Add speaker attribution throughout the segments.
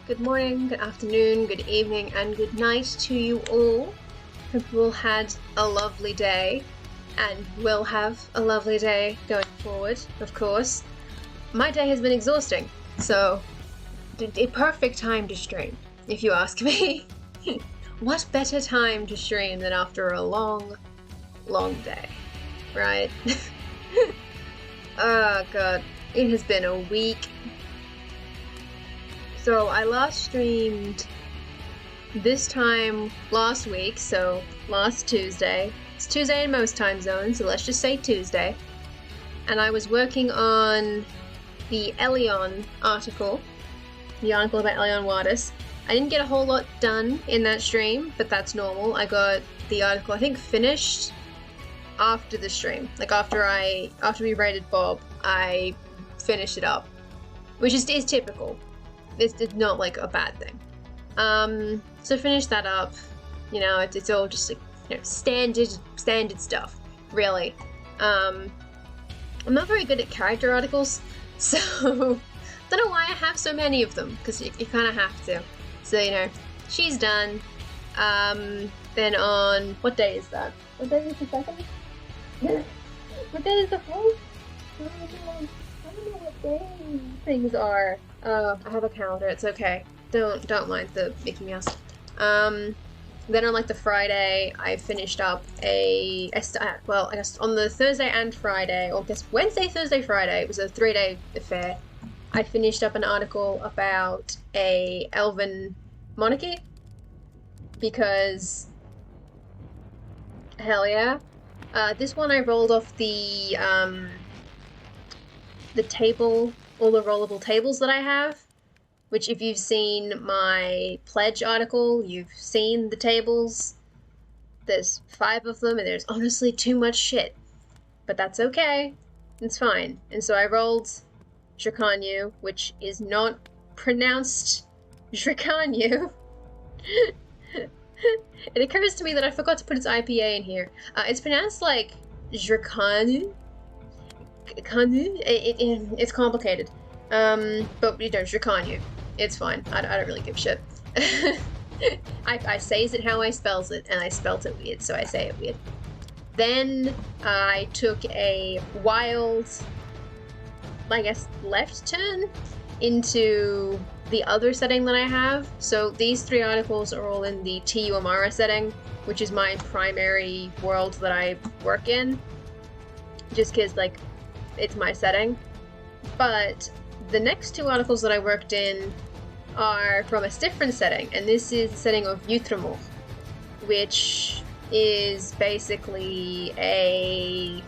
Speaker 1: Good morning, good afternoon, good evening, and good night to you all. Hope you all had a lovely day and will have a lovely day going forward, of course. My day has been exhausting, so a perfect time to stream, if you ask me. What better time to stream than after a long, long day, right? Oh god, it has been a week. So I last streamed this time last week, so last Tuesday. It's Tuesday in most time zones, so let's just say Tuesday. And I was working on the Elion article, the article about Elion Wattis. I didn't get a whole lot done in that stream, but that's normal. I got the article, I think, finished after the stream. Like after we raided Bob, I finished it up, which is typical. It's not like a bad thing. So finish that up. You know, it's all just like, you know, standard stuff, really. I'm not very good at character articles, so don't know why I have so many of them, because you kind of have to. So, you know, she's done. Then on, what day is that? What day is the second? What day is the fourth? I don't know what day things are. I have a calendar, it's okay. Don't mind the Mickey Mouse. Then on like the Friday, I finished up I guess on the Thursday and Friday, or I guess Wednesday, Thursday, Friday, it was a 3-day affair. I finished up an article about a elven monarchy, because hell yeah. This one I rolled off the table, all the rollable tables that I have, which if you've seen my pledge article, you've seen the tables. There's 5 of them, and there's honestly too much shit. But that's okay. It's fine. And so I rolled Dracanyu, which is not pronounced Dracanyu. It occurs to me that I forgot to put its IPA in here. It's pronounced like Dracanyu. It's complicated. But you know, Dracanyu. It's fine. I don't really give a shit. I says it how I spells it, and I spelt it weird, so I say it weird. Then I took a wild, I guess, left turn into the other setting that I have. So these 3 articles are all in the TU Amara setting, which is my primary world that I work in. Just because, like, it's my setting. But the next 2 articles that I worked in are from a different setting, and this is the setting of Utremour, which is basically a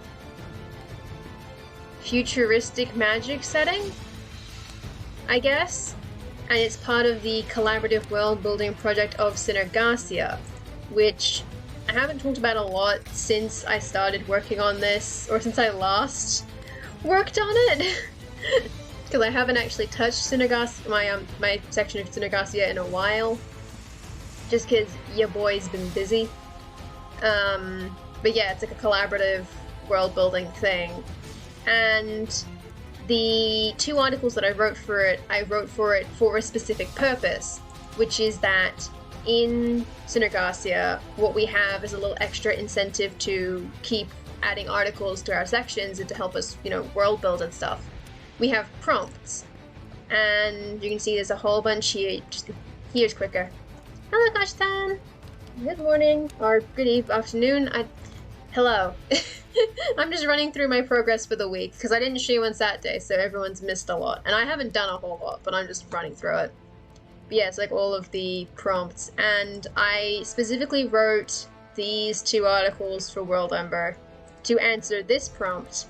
Speaker 1: futuristic magic setting, I guess, and it's part of the collaborative world building project of Synergasia, which I haven't talked about a lot since I started working on this, or since I last worked on it. Because I haven't actually touched Synergasia, my section of Synergasia in a while, just because your boy's been busy. But yeah, it's like a collaborative world building thing, and the 2 articles that I wrote for it for a specific purpose, which is that in Synergasia, what we have is a little extra incentive to keep adding articles to our sections and to help us, you know, world build and stuff. We have prompts, and you can see there's a whole bunch here. Just here's quicker. Hello, Gosh-san. Good morning, or good afternoon. Hello. I'm just running through my progress for the week, because I didn't stream on Saturday, so everyone's missed a lot. And I haven't done a whole lot, but I'm just running through it. But yeah, it's like all of the prompts. And I specifically wrote these 2 articles for WorldEmber to answer this prompt,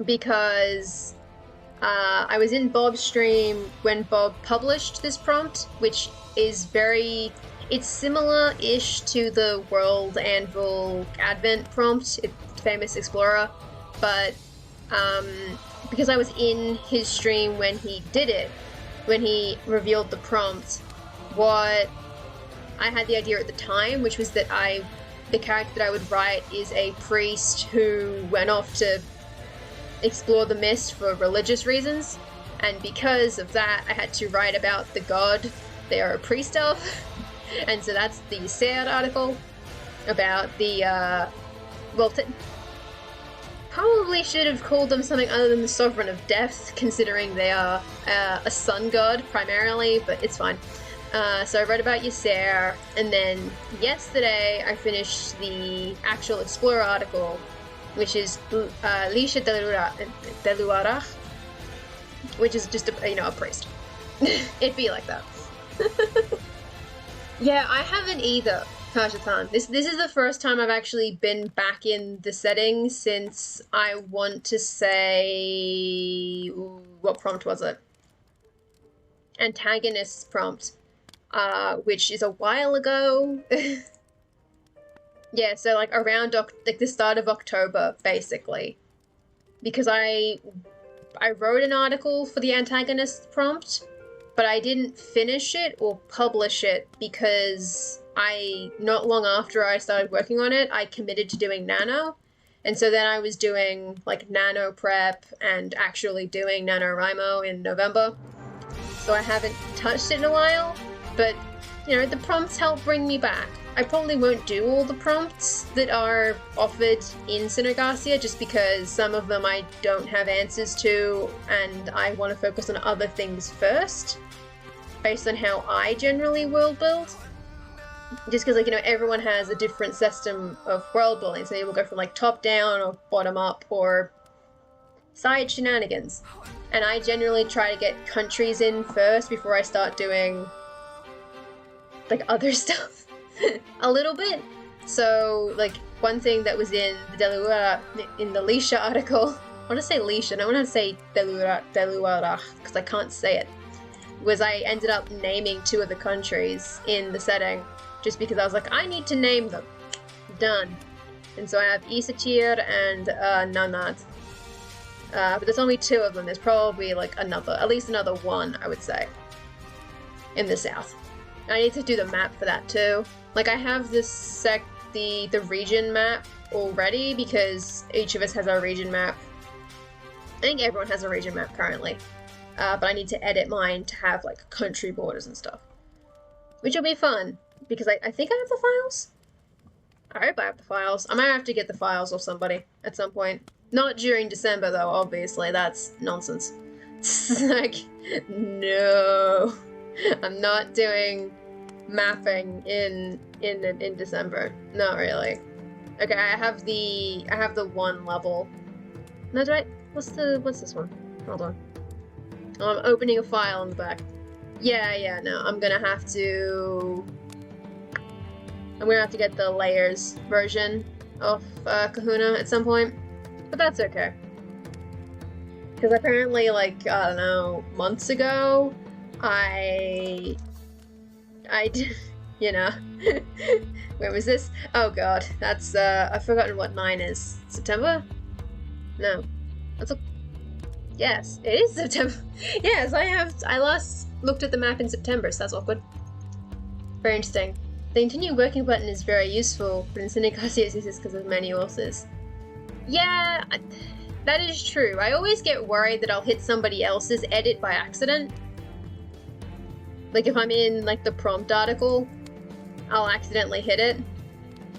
Speaker 1: because I was in Bob's stream when Bob published this prompt, which is it's similar-ish to the WorldAnvil Advent prompt, Famous Explorer, but because I was in his stream when he did it, when he revealed the prompt, what I had the idea at the time, which was that the character that I would write is a priest who went off to explore the mist for religious reasons, And because of that, I had to write about the god they are a priest of. And so that's the Ser article about the, well, probably should have called them something other than the Sovereign of Death, considering they are a sun god primarily, but it's fine. So I wrote about Ysser, and then yesterday I finished the actual Explorer article, which is Lisha Deluarach, which is just a priest. It'd be like that. Yeah, I haven't either, Kajatan. This is the first time I've actually been back in the setting since, I want to say, what prompt was it? Antagonist's prompt, which is a while ago. Yeah, so like around like the start of October, basically, because I wrote an article for the antagonist prompt, but I didn't finish it or publish it because not long after I started working on it, I committed to doing nano. And so then I was doing like nano prep and actually doing NaNoWriMo in November. So I haven't touched it in a while, but the prompts help bring me back. I probably won't do all the prompts that are offered in Synergasia just because some of them I don't have answers to and I want to focus on other things first, based on how I generally world build. Just because, everyone has a different system of world building, so you will go from like top down or bottom up or side shenanigans. And I generally try to get countries in first before I start doing like other stuff. A little bit. So, like, one thing that was in the Lisha article, I want to say Lisha, I don't want to say Deluarach, because I can't say it, was I ended up naming 2 of the countries in the setting, just because I was like, I need to name them. Done. And so I have Isatir and Nanat. But there's only 2 of them. There's probably like at least another 1, I would say, in the south. I need to do the map for that too. Like, I have the region map already because each of us has our region map. I think everyone has a region map currently. But I need to edit mine to have like country borders and stuff. Which will be fun because I think I have the files. I hope I have the files. I might have to get the files off somebody at some point. Not during December though, obviously. That's nonsense. Like, no. I'm not doing mapping in December. Not really. Okay, I have the 1 level. No, do I? What's this one? Hold on. Oh, I'm opening a file in the back. Yeah, no, I'm gonna have to get the layers version of Kahuna at some point. But that's okay. Because apparently, like, I don't know, months ago, I did, where was this? Oh god, that's, I've forgotten what 9 is. September? No. Yes, it is September. Yes, I last looked at the map in September, so that's awkward. Very interesting. The continue working button is very useful, but in Synergasia it's useless because of many authors. Yeah, that is true. I always get worried that I'll hit somebody else's edit by accident. Like, if I'm in, like, the prompt article, I'll accidentally hit it.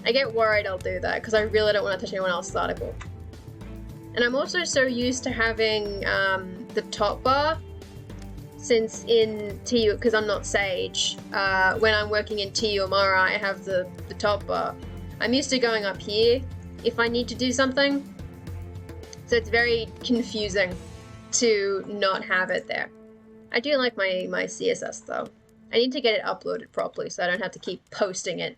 Speaker 1: I get worried I'll do that, because I really don't want to touch anyone else's article. And I'm also so used to having the top bar, since in TU, because I'm not Sage, when I'm working in TU Amara, I have the top bar. I'm used to going up here if I need to do something. So it's very confusing to not have it there. I do like my CSS though. I need to get it uploaded properly so I don't have to keep posting it,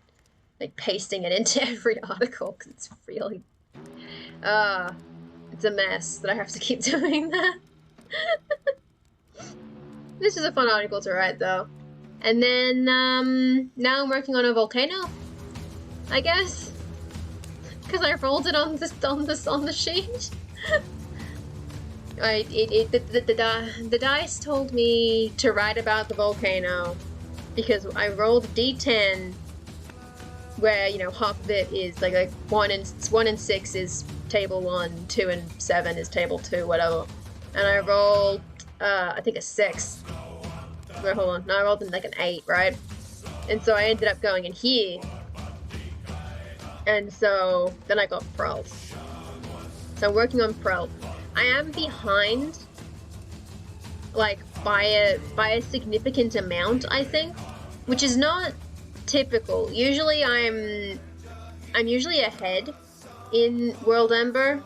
Speaker 1: like pasting it into every article, because it's really, it's a mess that I have to keep doing that. This is a fun article to write though. And then, now I'm working on a volcano, I guess. Because I rolled it on the sheet. The dice told me to write about the volcano because I rolled D10 where, half of it is like 1 and 6 is table 1, 2 and 7 is table 2, whatever. And I rolled I think a 6. Wait, hold on. No, I rolled like an 8, right? And so I ended up going in here. And so then I got Prel. So I'm working on Prel. I am behind, like, by a significant amount, I think, which is not typical. Usually I'm usually ahead in WorldEmber,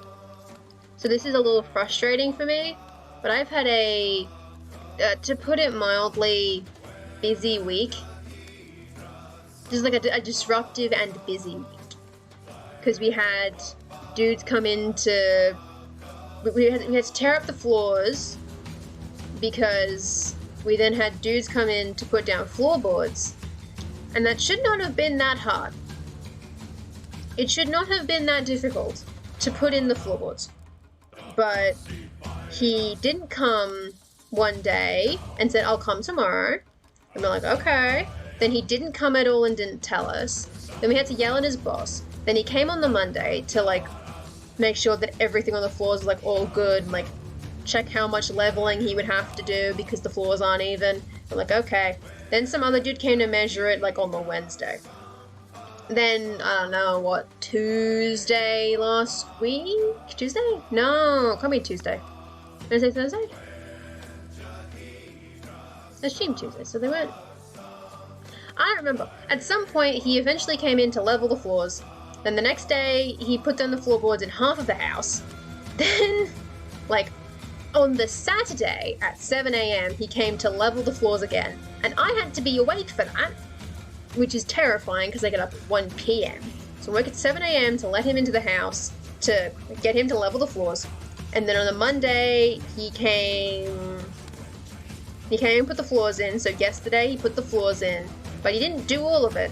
Speaker 1: so this is a little frustrating for me, but I've had a, to put it mildly, busy week. Just like a disruptive and busy week. Because we had dudes come in to... We had to tear up the floors, because we then had dudes come in to put down floorboards. And that should not have been that hard. It should not have been that difficult to put in the floorboards. But he didn't come one day and said, I'll come tomorrow. And we're like, okay. Then he didn't come at all and didn't tell us. Then we had to yell at his boss. Then he came on the Monday to, like, make sure that everything on the floors was, like, all good, and, like, check how much leveling he would have to do because the floors aren't even. I'm like, okay. Then some other dude came to measure it, like, on the Wednesday. Then, I don't know, what, Tuesday last week? Tuesday? No, can't be Tuesday. Wednesday, Thursday? I assumed Tuesday, so they weren't. I don't remember. At some point, he eventually came in to level the floors. Then the next day, he put down the floorboards in half of the house. Then, like, on the Saturday at 7 AM, he came to level the floors again. And I had to be awake for that, which is terrifying because I get up at 1 PM. So I woke at 7 AM to let him into the house, to get him to level the floors. And then on the Monday, he came and put the floors in. So yesterday, he put the floors in. But he didn't do all of it.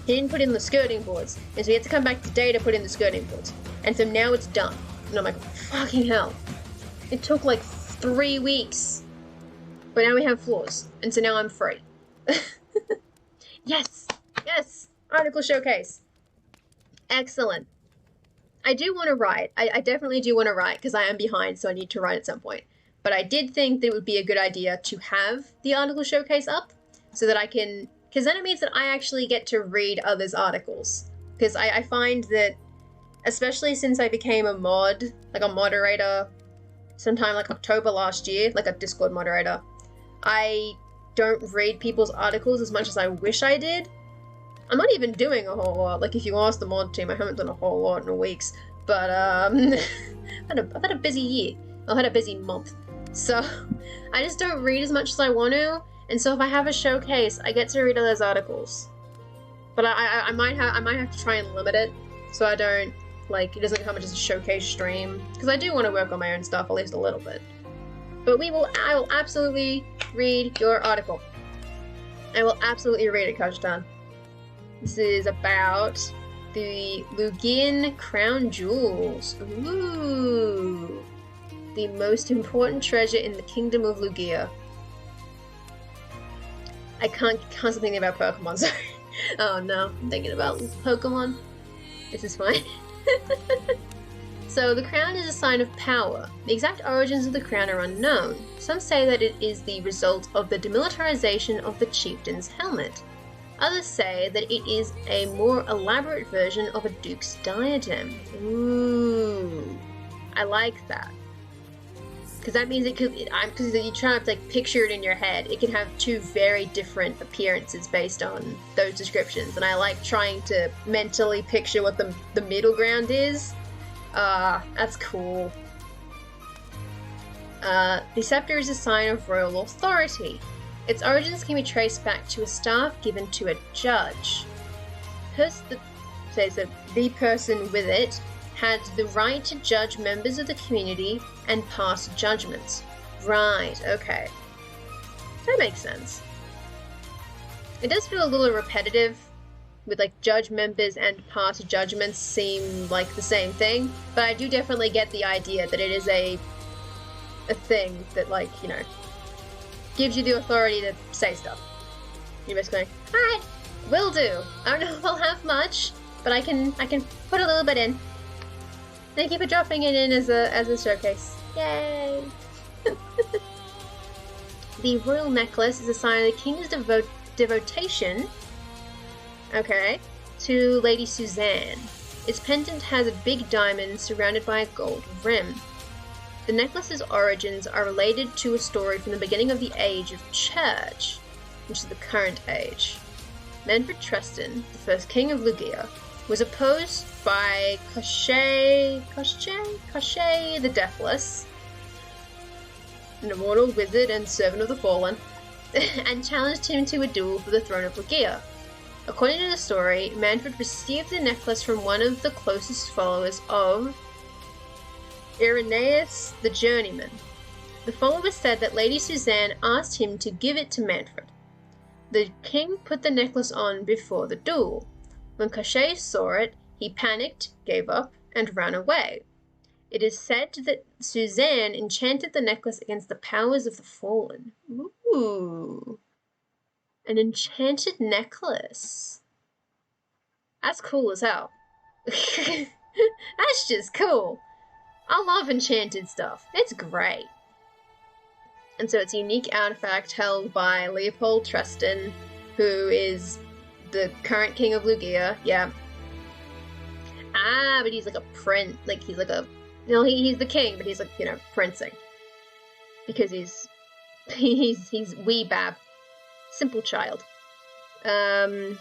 Speaker 1: He didn't put in the skirting boards. And so he had to come back today to put in the skirting boards. And so now it's done. And I'm like, fucking hell. It took like 3 weeks. But now we have floors. And so now I'm free. Yes! Yes! Article showcase. Excellent. I do want to write. I definitely do want to write because I am behind, so I need to write at some point. But I did think that it would be a good idea to have the article showcase up so that I can... Because then it means that I actually get to read others' articles. Because I find that, especially since I became a mod, like a moderator, sometime like October last year, like a Discord moderator, I don't read people's articles as much as I wish I did. I'm not even doing a whole lot. Like, if you ask the mod team, I haven't done a whole lot in weeks. But, I've had a busy year. I've had a busy month. So, I just don't read as much as I want to. And so if I have a showcase, I get to read all those articles. But I might have to try and limit it so I don't, like, it doesn't come as a showcase stream. Because I do want to work on my own stuff, at least a little bit. But I will absolutely read your article. I will absolutely read it, Kajtan. This is about the Lugian Crown Jewels. Ooh. The most important treasure in the Kingdom of Lugia. I can't stop thinking about Pokemon, sorry. Oh no, I'm thinking about Pokemon. This is fine. So, the crown is a sign of power. The exact origins of the crown are unknown. Some say that it is the result of the demilitarization of the chieftain's helmet. Others say that it is a more elaborate version of a duke's diadem. Ooh, I like that. Because that means it could, because you try to like picture it in your head, it can have two very different appearances based on those descriptions. And I like trying to mentally picture what the middle ground is. That's cool. The scepter is a sign of royal authority. Its origins can be traced back to a staff given to a judge. The person with it had the right to judge members of the community and pass judgments. Right, okay. That makes sense. It does feel a little repetitive, with like judge members and pass judgments seem like the same thing, but I do definitely get the idea that it is a thing that, like, you know, gives you the authority to say stuff. You're just going, alright, will do. I don't know if I'll have much, but I can put a little bit in. Thank you for dropping it in as a showcase. Yay! The royal necklace is a sign of the king's devotion, okay, to Lady Suzanne. Its pendant has a big diamond surrounded by a gold rim. The necklace's origins are related to a story from the beginning of the Age of Church, which is the current age. Manfred Tristan, the first king of Lugia, was opposed by Koshchei the Deathless, an immortal wizard and servant of the fallen, and challenged him to a duel for the throne of Lugia. According to the story, Manfred received the necklace from one of the closest followers of Irenaeus the Journeyman. The follower said that Lady Suzanne asked him to give it to Manfred. The king put the necklace on before the duel. When Koshchei saw it, he panicked, gave up, and ran away. It is said that Suzanne enchanted the necklace against the powers of the fallen. Ooh. An enchanted necklace. That's cool as hell. That's just cool. I love enchanted stuff. It's great. And so it's a unique artifact held by Leopold Tristan, who is the current king of Lugia. Yeah. Ah, but he's like a prince. Like, he's like a... You know, he's the king, but he's like, you know, princing. Because he's wee bab. Simple child. With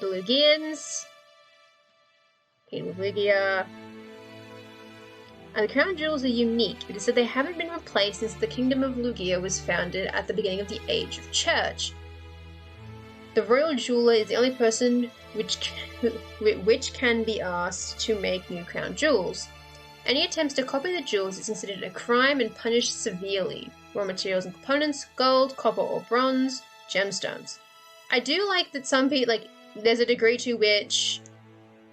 Speaker 1: the Lugians. King of Lugia. And the crown jewels are unique because they haven't been replaced since the Kingdom of Lugia was founded at the beginning of the Age of Church. The royal jeweler is the only person which can be asked to make new crown jewels. Any attempts to copy the jewels is considered a crime and punished severely. Raw materials and components: gold, copper or bronze, gemstones. I do like that some people, like, there's a degree to which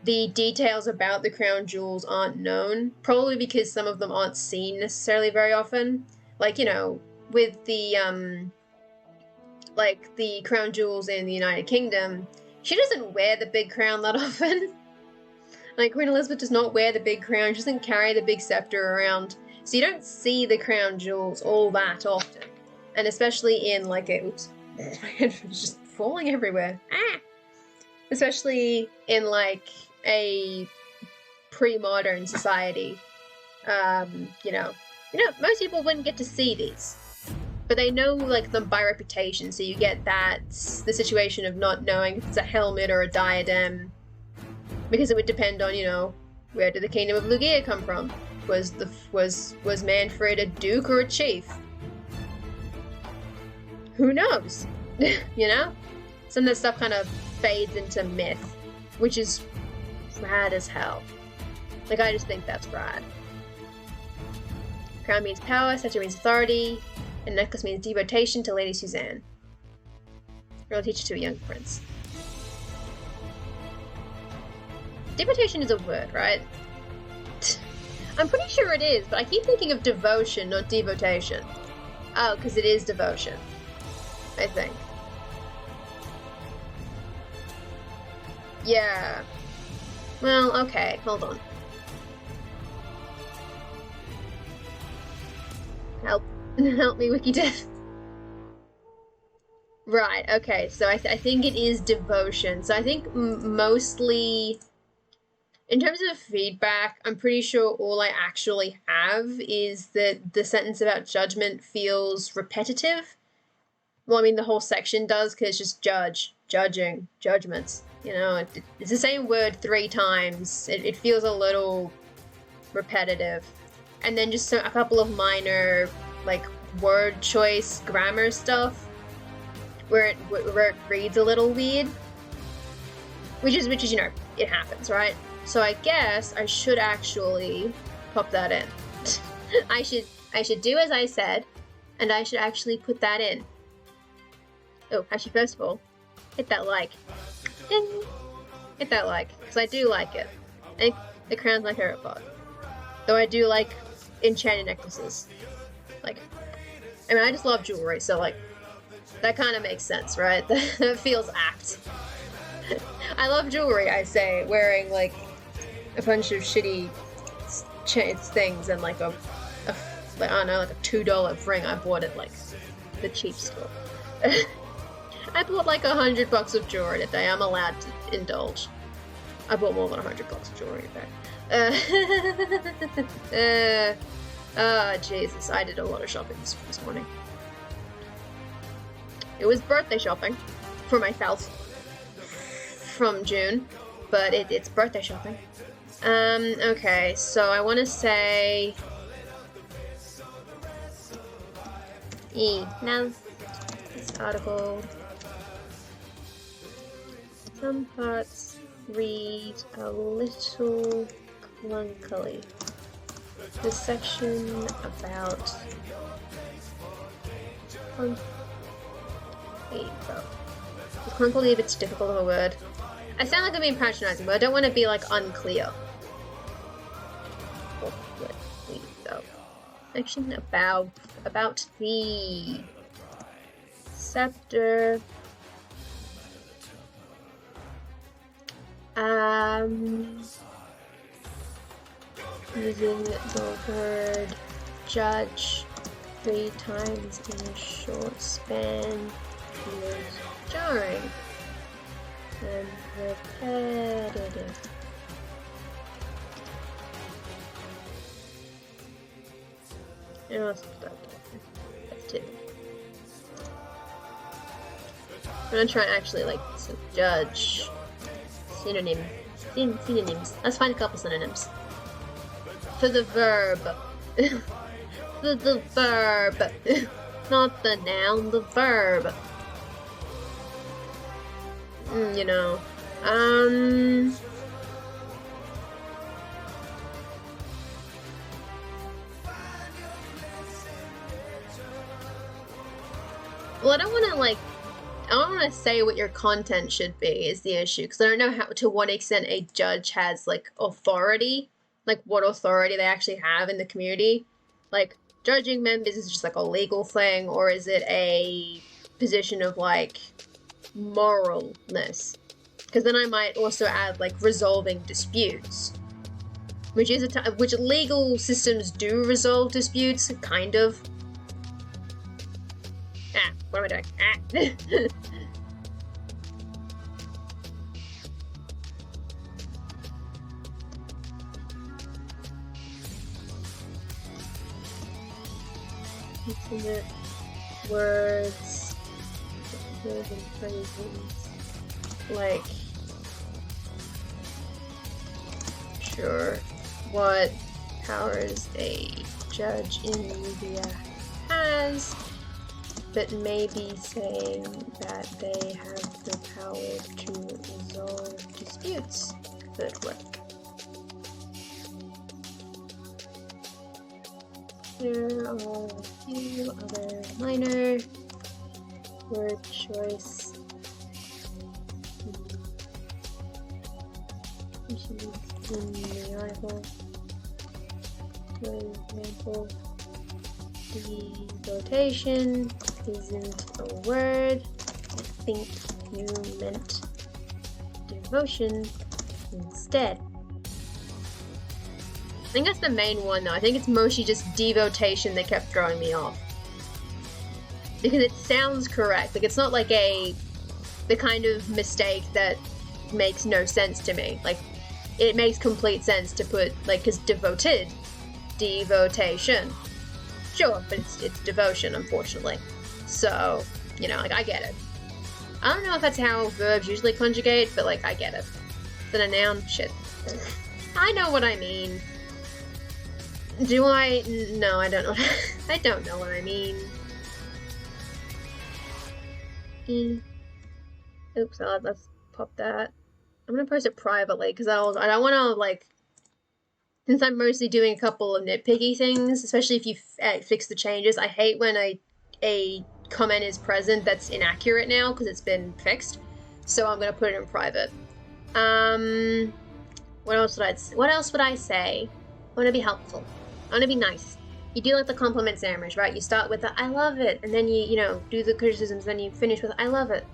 Speaker 1: the details about the crown jewels aren't known, probably because some of them aren't seen necessarily very often. Like, you know, with the, like, the crown jewels in the United Kingdom, she doesn't wear the big crown that often. Like, Queen Elizabeth does not wear the big crown, she doesn't carry the big scepter around, so you don't see the crown jewels all that often. And especially in, like, a... Oops. It's just falling everywhere. Ah! Especially in, like, a pre-modern society. You know, most people wouldn't get to see these. But they know, like, them by reputation, so you get that, the situation of not knowing if it's a helmet or a diadem. Because it would depend on, you know, where did the Kingdom of Lugia come from? Was Manfred a duke or a chief? Who knows? You know? Some of that stuff kind of fades into myth, which is rad as hell. Like, I just think that's rad. Crown means power, scepter means authority, and necklace means devotion to Lady Suzanne. Royal teacher to a young prince. Devotion is a word, right? I'm pretty sure it is, but I keep thinking of devotion, not devotation. Oh, because it is devotion. I think. Yeah. Well, okay, hold on. Help me, WikiDev. Right, okay, so I think it is devotion. So I think mostly, in terms of feedback, I'm pretty sure all I actually have is that the sentence about judgment feels repetitive. Well, I mean, the whole section does, because it's just judging, judgments. You know, it's the same word 3 times. It feels a little repetitive. And then just a couple of minor, like, word choice grammar stuff where it reads a little weird. Which is, you know, it happens, right? So I guess I should actually pop that in. I should do as I said, and I should actually put that in. Oh, actually, first of all, hit that like. Ding! Hit that like, because I do like it. I think the crown's my favorite part. Though I do like enchanted necklaces. Like, I mean, I just love jewelry, so, like, that kind of makes sense, right? That feels apt. I love jewelry, I say, wearing, like, a bunch of shitty things and, like, I don't know, like a $2 ring I bought at, like, the cheap store. I bought like $100 of jewelry today. I'm allowed to indulge. I bought more than $100 of jewelry today. Oh, Jesus. I did a lot of shopping this morning. It was birthday shopping for myself from June, but it's birthday shopping. Okay, so I want to say... No. This article... Some parts read a little clunkily. The section about... Clunkily if it's difficult of a word. I sound like I'm being patronizing, but I don't want to be like unclear. Section about the scepter. Using the word judge 3 times in a short span feels jarring and repetitive. And I'll stop talking. That's it. I'm gonna try and actually like some judge synonyms. Let's find a couple synonyms for the verb. For the verb, not the noun, the verb. You know, well, I don't want to say what your content should be is the issue, because I don't know to what extent a judge has like authority, like what authority they actually have in the community. Like, judging members is just like a legal thing, or is it a position of like moralness? Because then I might also add like resolving disputes, which is which legal systems do resolve disputes, kind of. What am I doing? Intimate words and phrases, like, sure, what powers a judge in media has, but maybe saying that they have the power to resolve disputes could work. There are a few other minor word choice issues in the article. For example, devotation isn't a word. I think you meant devotion instead. I think that's the main one though. I think it's mostly just devotation that kept throwing me off. Because it sounds correct. Like, it's not like the kind of mistake that makes no sense to me. Like, it makes complete sense to put, like, because devoted, devotation. Sure, but it's devotion, unfortunately. So, you know, like, I get it. I don't know if that's how verbs usually conjugate, but, like, I get it. Then a noun? Shit. I know what I mean. Do I? No, I don't know. I don't know what I mean. Oops, let's pop that. I'm gonna post it privately because I don't want to, like, since I'm mostly doing a couple of nitpicky things, especially if you fix the changes. I hate when a comment is present that's inaccurate now because it's been fixed. So I'm gonna put it in private. What else would I say? I want to be helpful. I want to be nice. You do like the compliment sandwich, right? You start with the I love it, and then you know, do the criticisms, then you finish with I love it.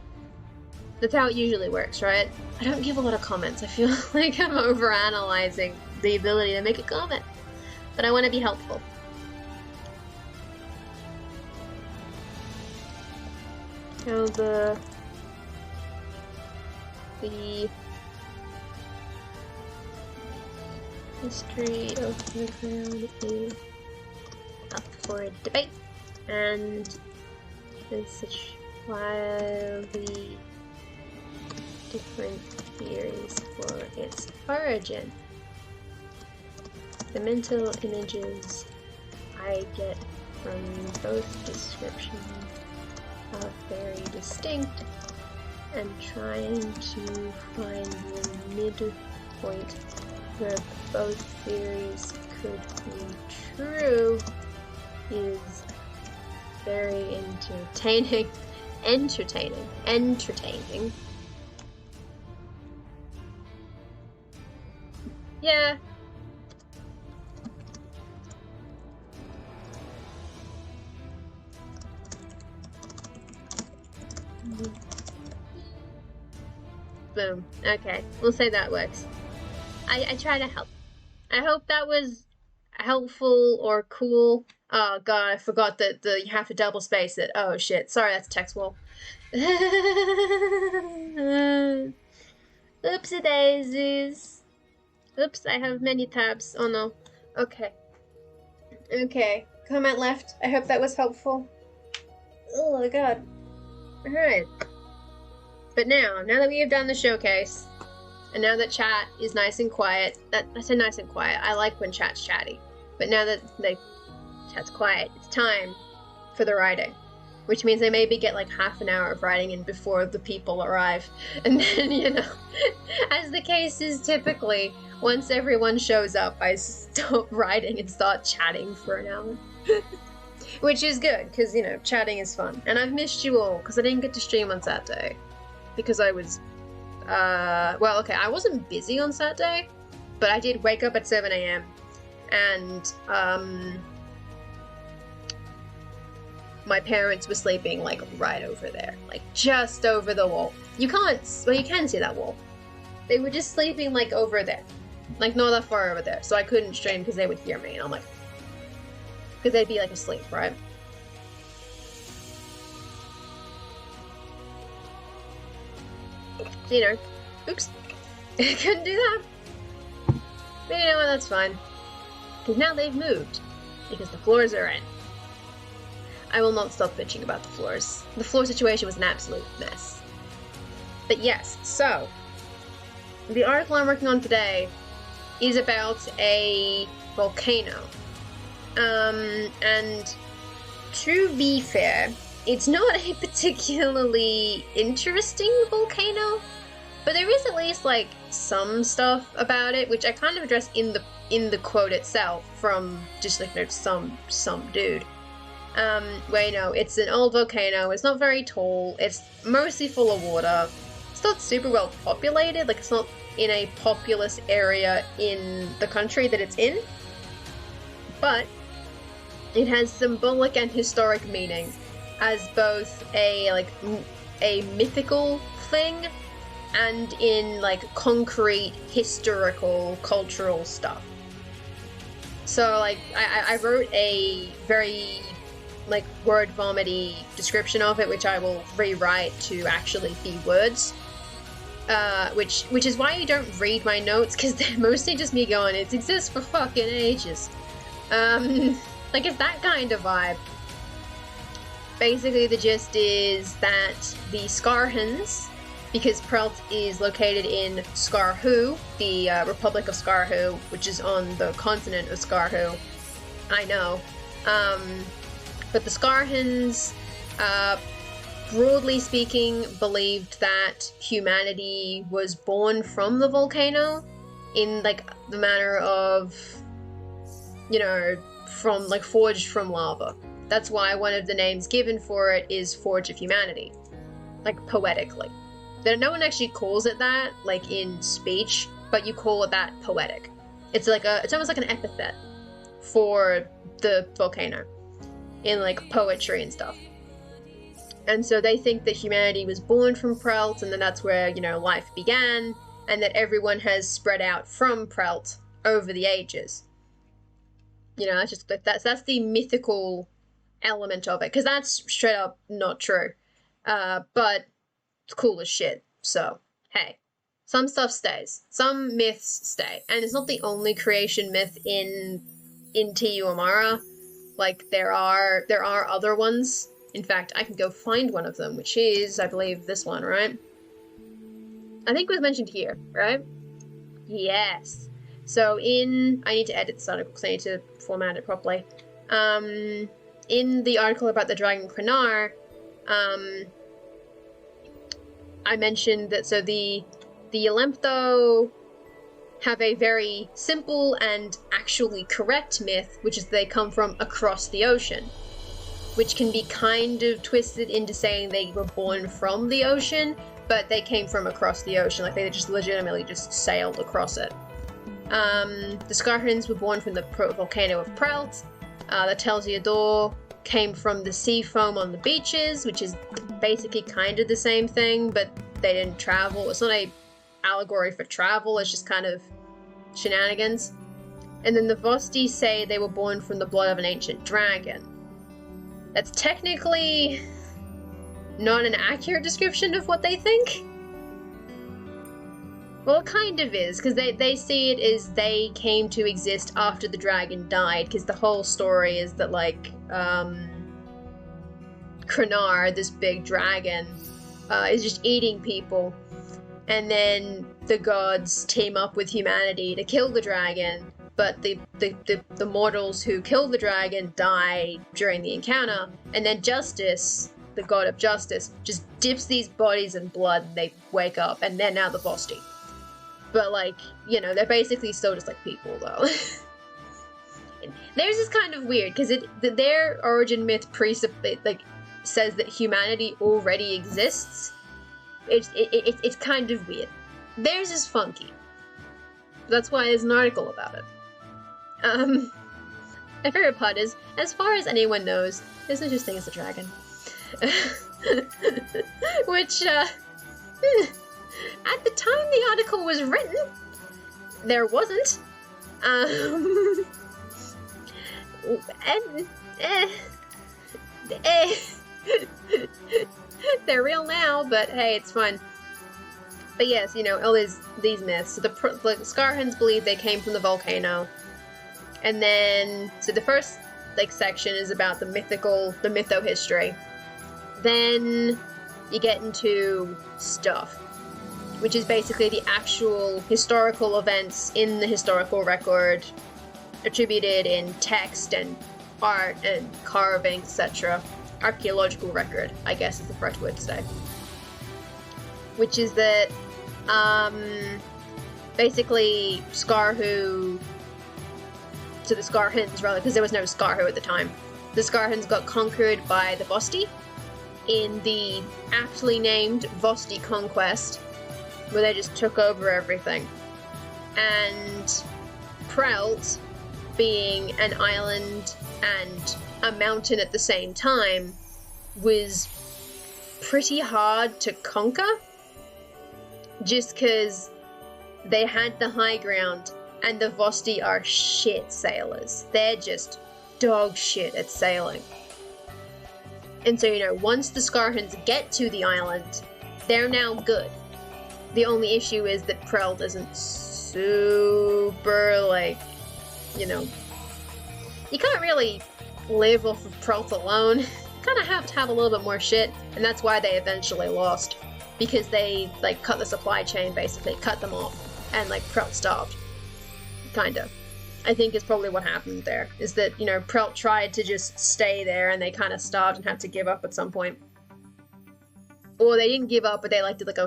Speaker 1: That's how it usually works, right? I don't give a lot of comments. I feel like I'm overanalyzing the ability to make a comment. But I want to be helpful. how the history of the ground is up for debate, and there's such wildly different theories for its origin. The mental images I get from both descriptions are very distinct, and trying to find the midpoint where both theories could be true is very entertaining. Entertaining. Yeah. Boom. Okay, we'll say that works. I try to help. I hope that was helpful or cool. Oh god, I forgot that you have to double space it. Oh shit, sorry, that's text wall. Oopsie daisies. Oops, I have many tabs. Oh no. Okay. Okay, comment left. I hope that was helpful. Oh my god. Alright. But now that we have done the showcase, and now that chat is nice and quiet, I say nice and quiet, I like when chat's chatty, but now that chat's quiet, it's time for the writing, which means I maybe get like half an hour of writing in before the people arrive, and then, you know, as the case is typically, once everyone shows up, I stop writing and start chatting for an hour. Which is good, because, you know, chatting is fun. And I've missed you all, because I didn't get to stream on Saturday. Because I was, well, okay, I wasn't busy on Saturday, but I did wake up at 7 a.m. and, my parents were sleeping, like, right over there. Like, just over the wall. You can't, well, you can see that wall. They were just sleeping, like, over there. Like, not that far over there. So I couldn't stream because they would hear me, and I'm like, because they'd be, like, asleep, right? So, you know, oops, couldn't do that. But you know what, that's fine. Because now they've moved. Because the floors are in. I will not stop bitching about the floors. The floor situation was an absolute mess. But yes, so, the article I'm working on today is about a volcano. And to be fair, it's not a particularly interesting volcano, but there is at least like some stuff about it, which I kind of address in the quote itself from just like, you know, some dude. Where, you know, it's an old volcano, it's not very tall, it's mostly full of water, it's not super well populated, like it's not in a populous area in the country that it's in, but it has symbolic and historic meaning as both a mythical thing and in like concrete historical cultural stuff. So like I wrote a very like word vomity description of it, which I will rewrite to actually be words. Which is why you don't read my notes, because they're mostly just me going, it exists for fucking ages. Like it's that kind of vibe. Basically the gist is that the Skarhans, because Prelt is located in Skarhu, the Republic of Skarhu, which is on the continent of Skarhu, I know, but the Skarhans, broadly speaking, believed that humanity was born from the volcano in like the manner of, you know, from like forged from lava. That's why one of the names given for it is Forge of Humanity, like poetically. No one actually calls it that, like in speech, but you call it that poetic. It's like it's almost like an epithet for the volcano in like poetry and stuff. And so they think that humanity was born from Prelt, and then that's where, you know, life began, and that everyone has spread out from Prelt over the ages. You know, that's the mythical element of it, because that's straight up not true. but it's cool as shit, so, hey. Some stuff stays. Some myths stay. And it's not the only creation myth in Tiuamara. Like, there are other ones. In fact, I can go find one of them, which is, I believe, this one, right? I think it was mentioned here, right? Yes. So I need to edit this article because I need to format it properly. In the article about the dragon Krenar, I mentioned that, so the Yelemptho have a very simple and actually correct myth, which is they come from across the ocean, which can be kind of twisted into saying they were born from the ocean, but they came from across the ocean, like they just legitimately just sailed across it. The Skarhans were born from the volcano of Prelt. The Telsiador came from the sea foam on the beaches, which is basically kind of the same thing, but they didn't travel. It's not a allegory for travel, it's just kind of shenanigans. And then the Vosti say they were born from the blood of an ancient dragon. That's technically not an accurate description of what they think. Well, it kind of is, because they see it as they came to exist after the dragon died, because the whole story is that, like, Krenar, this big dragon, is just eating people. And then the gods team up with humanity to kill the dragon, but the mortals who kill the dragon die during the encounter, and then Justice, the god of justice, just dips these bodies in blood and they wake up, and they're now the Vosti. But, like, you know, they're basically still just like people, though. Theirs is kind of weird, because their origin myth says that humanity already exists. It's kind of weird. Theirs is funky. That's why there's an article about it. My favorite part is, as far as anyone knows, there's no such thing as a dragon. Which, at the time the article was written, there wasn't. They're real now, but hey, it's fun. But yes, you know, all these myths. So the Skarhans believe they came from the volcano. And then, so the first, like, section is about the mytho history. Then you get into stuff, which is basically the actual historical events in the historical record, attributed in text and art and carving, etc. Archaeological record, I guess is the correct word to say. Which is that, basically, Skarhu, so the Skarhans, rather, because there was no Skarhu at the time. The Skarhans got conquered by the Vosti in the aptly named Vosti Conquest, where they just took over everything. And Prelt, being an island and a mountain at the same time, was pretty hard to conquer, just because they had the high ground, and the Vosti are shit sailors. They're just dog shit at sailing. And so, you know, once the Skarhans get to the island, they're now good. The only issue is that Prelt isn't super, like, you know, you can't really live off of Prelt alone. You kind of have to have a little bit more shit, and that's why they eventually lost. Because they, like, cut the supply chain, basically, cut them off, and, like, Prelt starved. Kinda. I think is probably what happened there, is that, you know, Prelt tried to just stay there, and they kind of starved and had to give up at some point. Or they didn't give up, but they, like, did, like,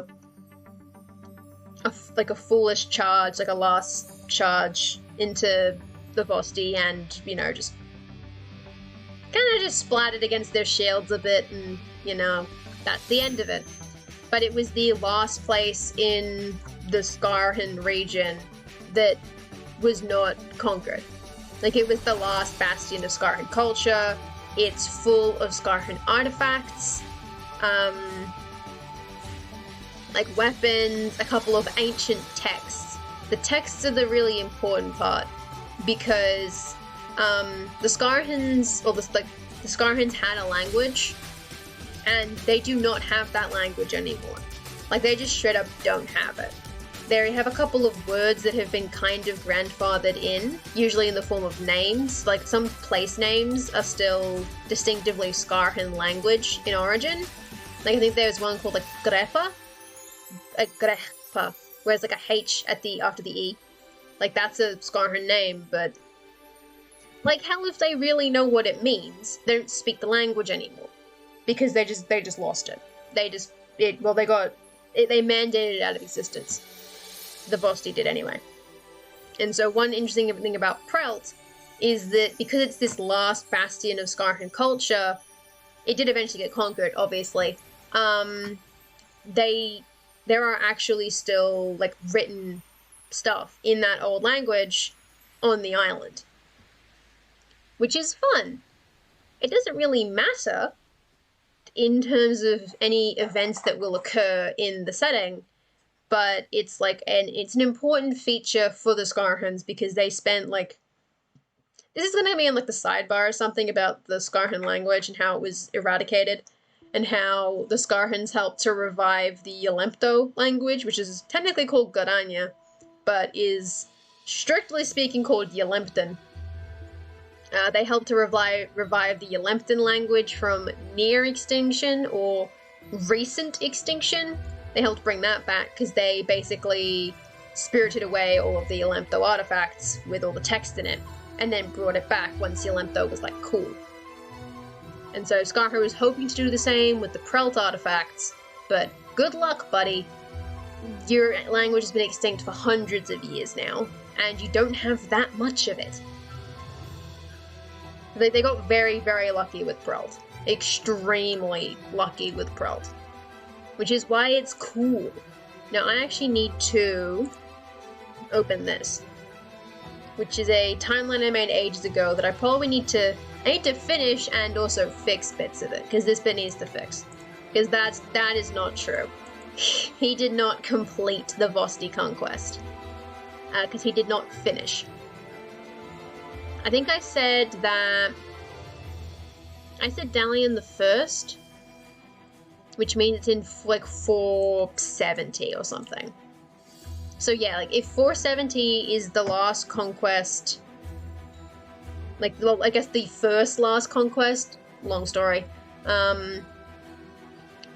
Speaker 1: a foolish charge, like a last charge into the Vosti, and, you know, just kind of just splattered against their shields a bit, and, you know, that's the end of it. But it was the last place in the Skarhan region that was not conquered. Like, it was the last bastion of Skarhan culture. It's full of Skarhan artifacts, like weapons, a couple of ancient texts. The texts are the really important part, because the Skarhans, or the Skarhans had a language, And they do not have that language anymore. Like, they just straight up don't have it. They have a couple of words that have been kind of grandfathered in, usually in the form of names. Like, some place names are still distinctively Skarhan language in origin. Like, I think there's one called, like, Grepa. Grepa. Whereas, like, a H after the E. Like, that's a Skarhan name, but... like, hell if they really know what it means. They don't speak the language anymore. Because they just lost it. They mandated it out of existence. The Vosti did anyway. And so one interesting thing about Prelt is that because it's this last bastion of Skarhan culture, it did eventually get conquered, obviously. There are actually still, like, written stuff in that old language on the island. Which is fun. It doesn't really matter in terms of any events that will occur in the setting, but it's like it's an important feature for the Skarhans because they spent, like, this is going to be in, like, the sidebar or something about the Skarhan language and how it was eradicated, and how the Skarhans helped to revive the Yelempto language, which is technically called Garanya, but is strictly speaking called Yelempton. They helped to revive the Yelempton language from near extinction or recent extinction. They helped bring that back because they basically spirited away all of the Yelempto artifacts with all the text in it, and then brought it back once Yelempto was, like, cool. And so Skarha was hoping to do the same with the Prelt artifacts, but good luck, buddy. Your language has been extinct for hundreds of years now, and you don't have that much of it. They got very, very lucky with Prelt. Extremely lucky with Prelt. Which is why it's cool. Now, I actually need to open this, which is a timeline I made ages ago that I probably need to finish and also fix bits of it, because this bit needs to fix. Because that is not true. He did not complete the Vosti conquest. Because he did not finish. I think I said Dalian the First, which means it's in, like, 470 or something. So yeah, like, if 470 is the last conquest, like, well, I guess the first last conquest, long story,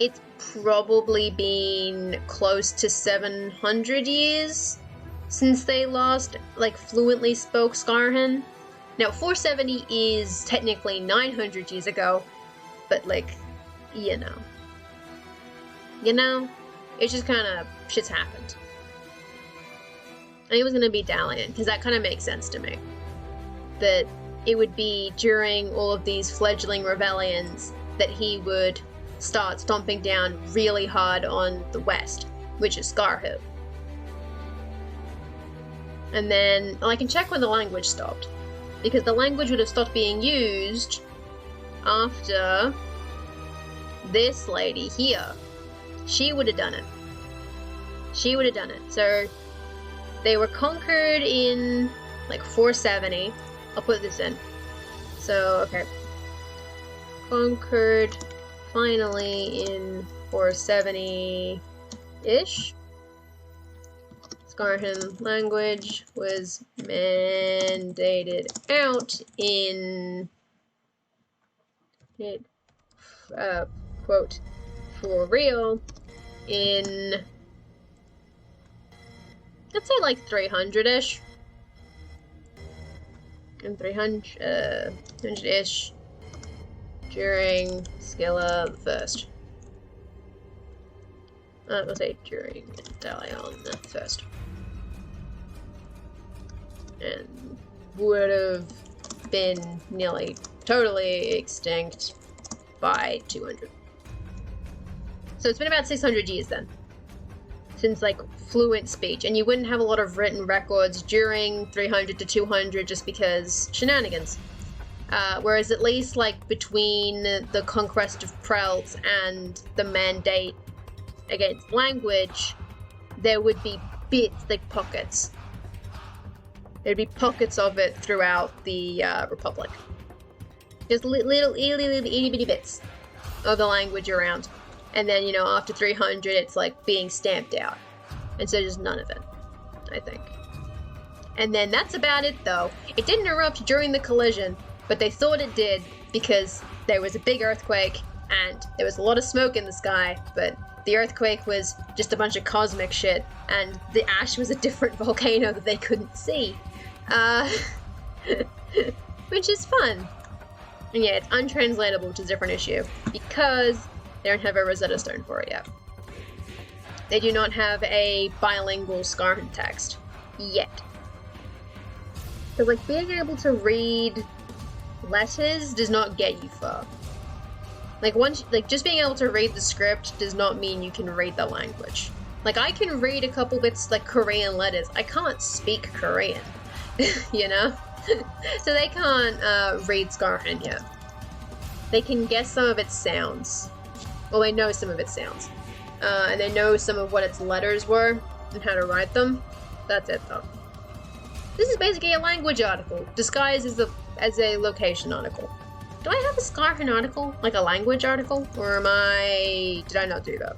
Speaker 1: it's probably been close to 700 years since they last, like, fluently spoke Skarhan. Now, 470 is technically 900 years ago, but, like, you know, it's just kind of, shit's happened. And it was going to be Dalian, because that kind of makes sense to me. That it would be during all of these fledgling rebellions that he would start stomping down really hard on the west, which is Skarhu. And then, well, I can check when the language stopped, because the language would have stopped being used after this lady here. She would have done it. So they were conquered in, like, 470. I'll put this in. So, okay. Conquered finally in 470-ish. Skarhan language was mandated out in, quote, for real, in, let's say, like, 300-ish. In 300-ish during Skilla the First. Let's say during Dalian the First. And would have been nearly totally extinct by 200. So it's been about 600 years then, since, like, fluent speech, and you wouldn't have a lot of written records during 300 to 200 just because shenanigans. Whereas at least, like, between the conquest of Prelt and the mandate against language, there would be bits, like, pockets. There'd be pockets of it throughout the Republic. Just little itty bitty bits. of the language around. And then, you know, after 300, it's like being stamped out. And so just none of it, I think. And then that's about it, though. It didn't erupt during the collision, but they thought it did because there was a big earthquake and there was a lot of smoke in the sky, but the earthquake was just a bunch of cosmic shit, and the ash was a different volcano that they couldn't see. Which is fun. And yeah, it's untranslatable, which is a different issue, because they don't have a Rosetta Stone for it yet. They do not have a bilingual Skarn text yet. So, like, being able to read letters does not get you far. Like, just being able to read the script does not mean you can read the language. Like, I can read a couple bits, like, Korean letters. I can't speak Korean, you know? So they can't read Skarn yet. They can guess some of its sounds. Well, they know some of its sounds. And they know some of what its letters were and how to write them. That's it, though. This is basically a language article, disguised as a location article. Do I have a Skarn article? Like a language article? Or did I not do that?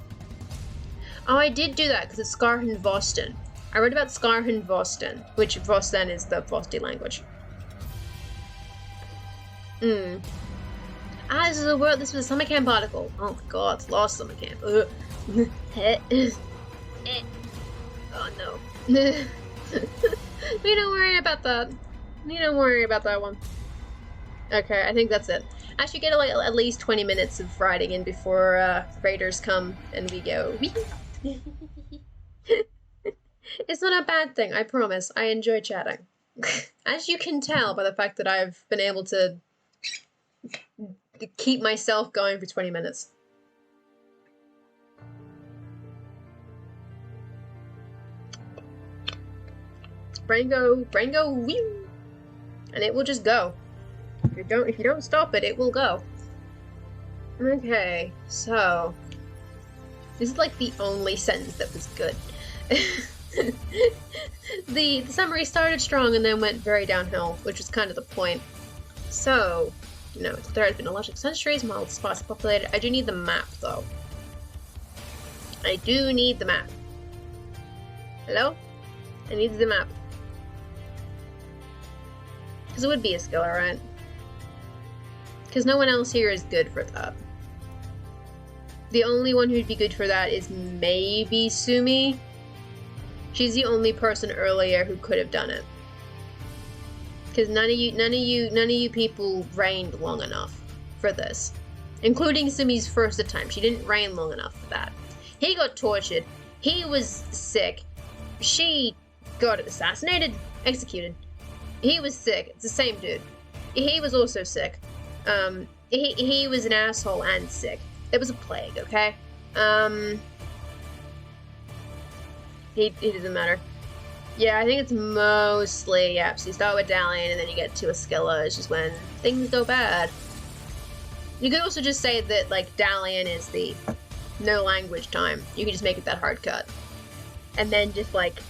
Speaker 1: Oh, I did do that, because it's Skarn Voston. I read about Skarn Voston, which Voston is the Vosti language. This was a summer camp article. Oh my god, it's last summer camp. Oh no. We don't worry about that. We don't worry about that one. Okay, I think that's it. I should get at least 20 minutes of writing in before raiders come and we go. It's not a bad thing, I promise. I enjoy chatting. As you can tell by the fact that I've been able to keep myself going for 20 minutes. Brain go, whew, and it will just go. If you don't stop it, it will go. Okay, so this is like the only sentence that was good. The summary started strong and then went very downhill, which was kind of the point. So, you know, there has been electric centuries, mild spots populated. I do need the map, though. I do need the map. Hello? I need the map. Because it would be a skill, right? Because no one else here is good for that. The only one who'd be good for that is maybe Sumi. She's the only person earlier who could have done it. Because none of you people reigned long enough for this. Including Sumi's first attempt. She didn't reign long enough for that. He got tortured. He was sick. She got assassinated, executed. He was sick. It's the same dude. He was also sick. He was an asshole and sick. It was a plague, okay? It doesn't matter. Yeah, I think it's mostly, yeah, so you start with Dalian and then you get to Askylla, it's just when things go bad. You could also just say that, like, Dalian is the no language time. You can just make it that hard cut. And then just, like,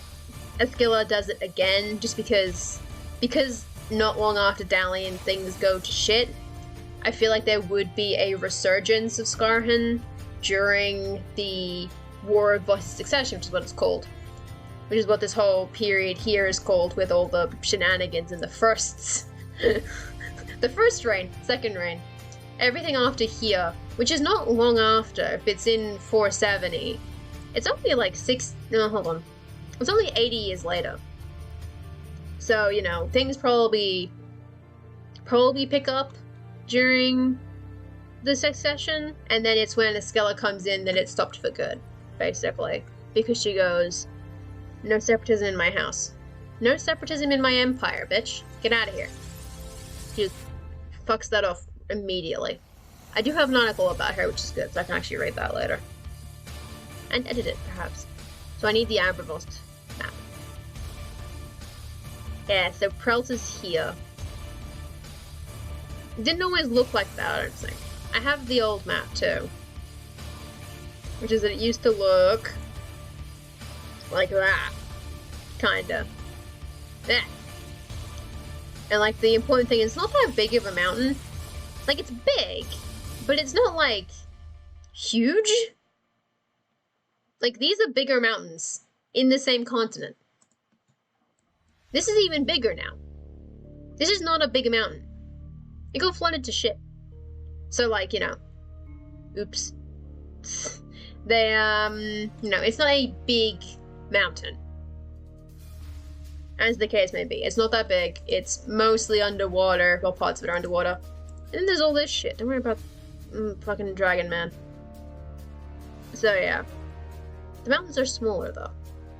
Speaker 1: Askylla does it again, just because not long after Dalian things go to shit, I feel like there would be a resurgence of Skarn during the War of Voss's Succession, which is what it's called. Which is what this whole period here is called, with all the shenanigans and the firsts. The first reign, second reign. Everything after here, which is not long after, if it's in 470. It's only like hold on. It's only 80 years later. So, you know, things probably pick up during the succession, and then it's when Askylla comes in that it stopped for good, basically. Because she goes, no separatism in my house. No separatism in my empire, bitch. Get out of here. She just fucks that off immediately. I do have an article about her, which is good, so I can actually read that later. And edit it, perhaps. So I need the Abervost map. Yeah, so Prelt is here. It didn't always look like that, I don't think. I have the old map, too. Which is that it used to look like that. Kinda. That. And, like, the important thing is, it's not that big of a mountain. Like, it's big, but it's not, like, huge? Like, these are bigger mountains in the same continent. This is even bigger now. This is not a big mountain. It got flooded to shit. So, like, you know, oops. They, you know, it's not a big mountain. As the case may be. It's not that big. It's mostly underwater. Well, parts of it are underwater. And then there's all this shit. Don't worry about fucking Dragon Man. So, yeah. The mountains are smaller, though.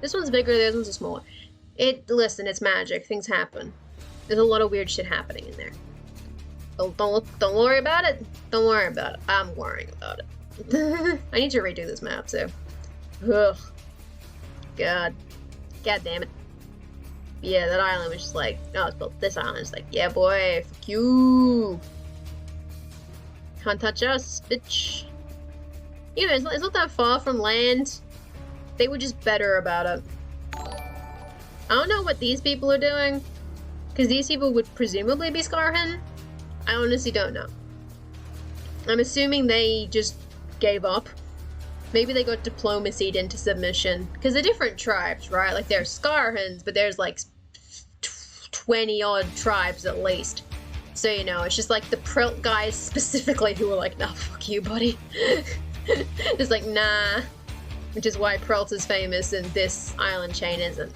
Speaker 1: This one's bigger, this one's smaller. Listen, it's magic. Things happen. There's a lot of weird shit happening in there. Don't worry about it. Don't worry about it. I'm worrying about it. I need to redo this map, too. Ugh. God. God damn it. Yeah, that island was just like, no, it's built this island. It's like, yeah, boy, fuck you. Can't touch us, bitch. You know, it's not that far from land. They were just better about it. I don't know what these people are doing, because these people would presumably be Scarhen. I honestly don't know. I'm assuming they just gave up. Maybe they got diplomacied into submission, because they're different tribes, right? Like, there's Scarhens, but there's like 20-odd tribes at least. So, you know, it's just like the Prilt guys specifically who were like, nah, fuck you, buddy. Just like, nah. Which is why Prilt is famous and this island chain isn't.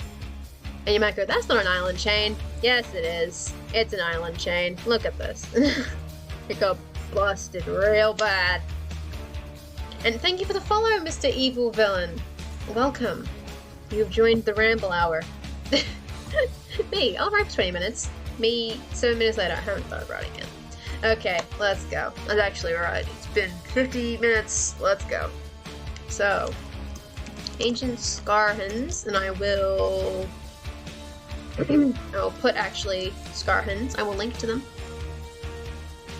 Speaker 1: And you might go, that's not an island chain. Yes, it is. It's an island chain. Look at this. It got busted real bad. And thank you for the follow, Mr. Evil Villain. Welcome. You've joined the Ramble Hour. Me, I'll write for 20 minutes. Me, 7 minutes later. I haven't started writing yet. Okay, let's go. That's actually right. It's been 50 minutes. Let's go. So, Ancient Scarhens, and I will put actually Scarhens. I will link to them.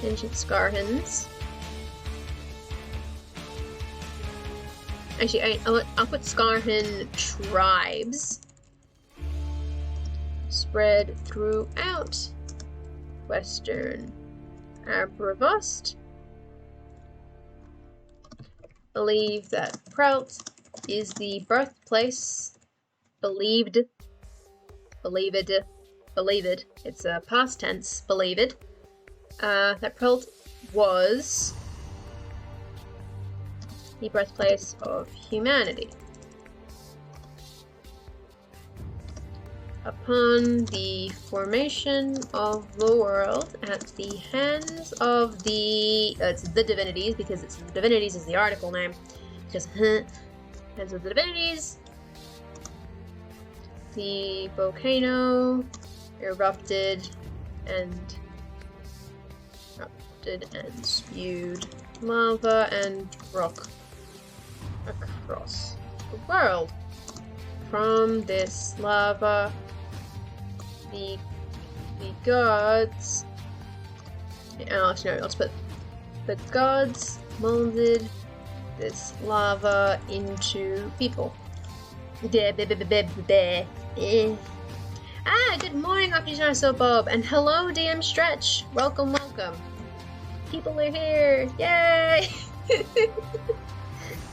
Speaker 1: Ancient Scarhens. Actually, I'll put Scarhen tribes spread throughout Western Abravost. Believe that Prout is the birthplace. Believed. It's a past tense. Believed. That Prout was the birthplace of humanity. Upon the formation of the world at the hands of the divinities, because it's the divinities is the article name, because hands of the divinities, the volcano erupted and spewed lava and rock across the world. From this lava, the gods, let's put the gods molded this lava into people. Good morning, Officer Bob, and hello, DM Stretch. Welcome. People are here. Yay! Good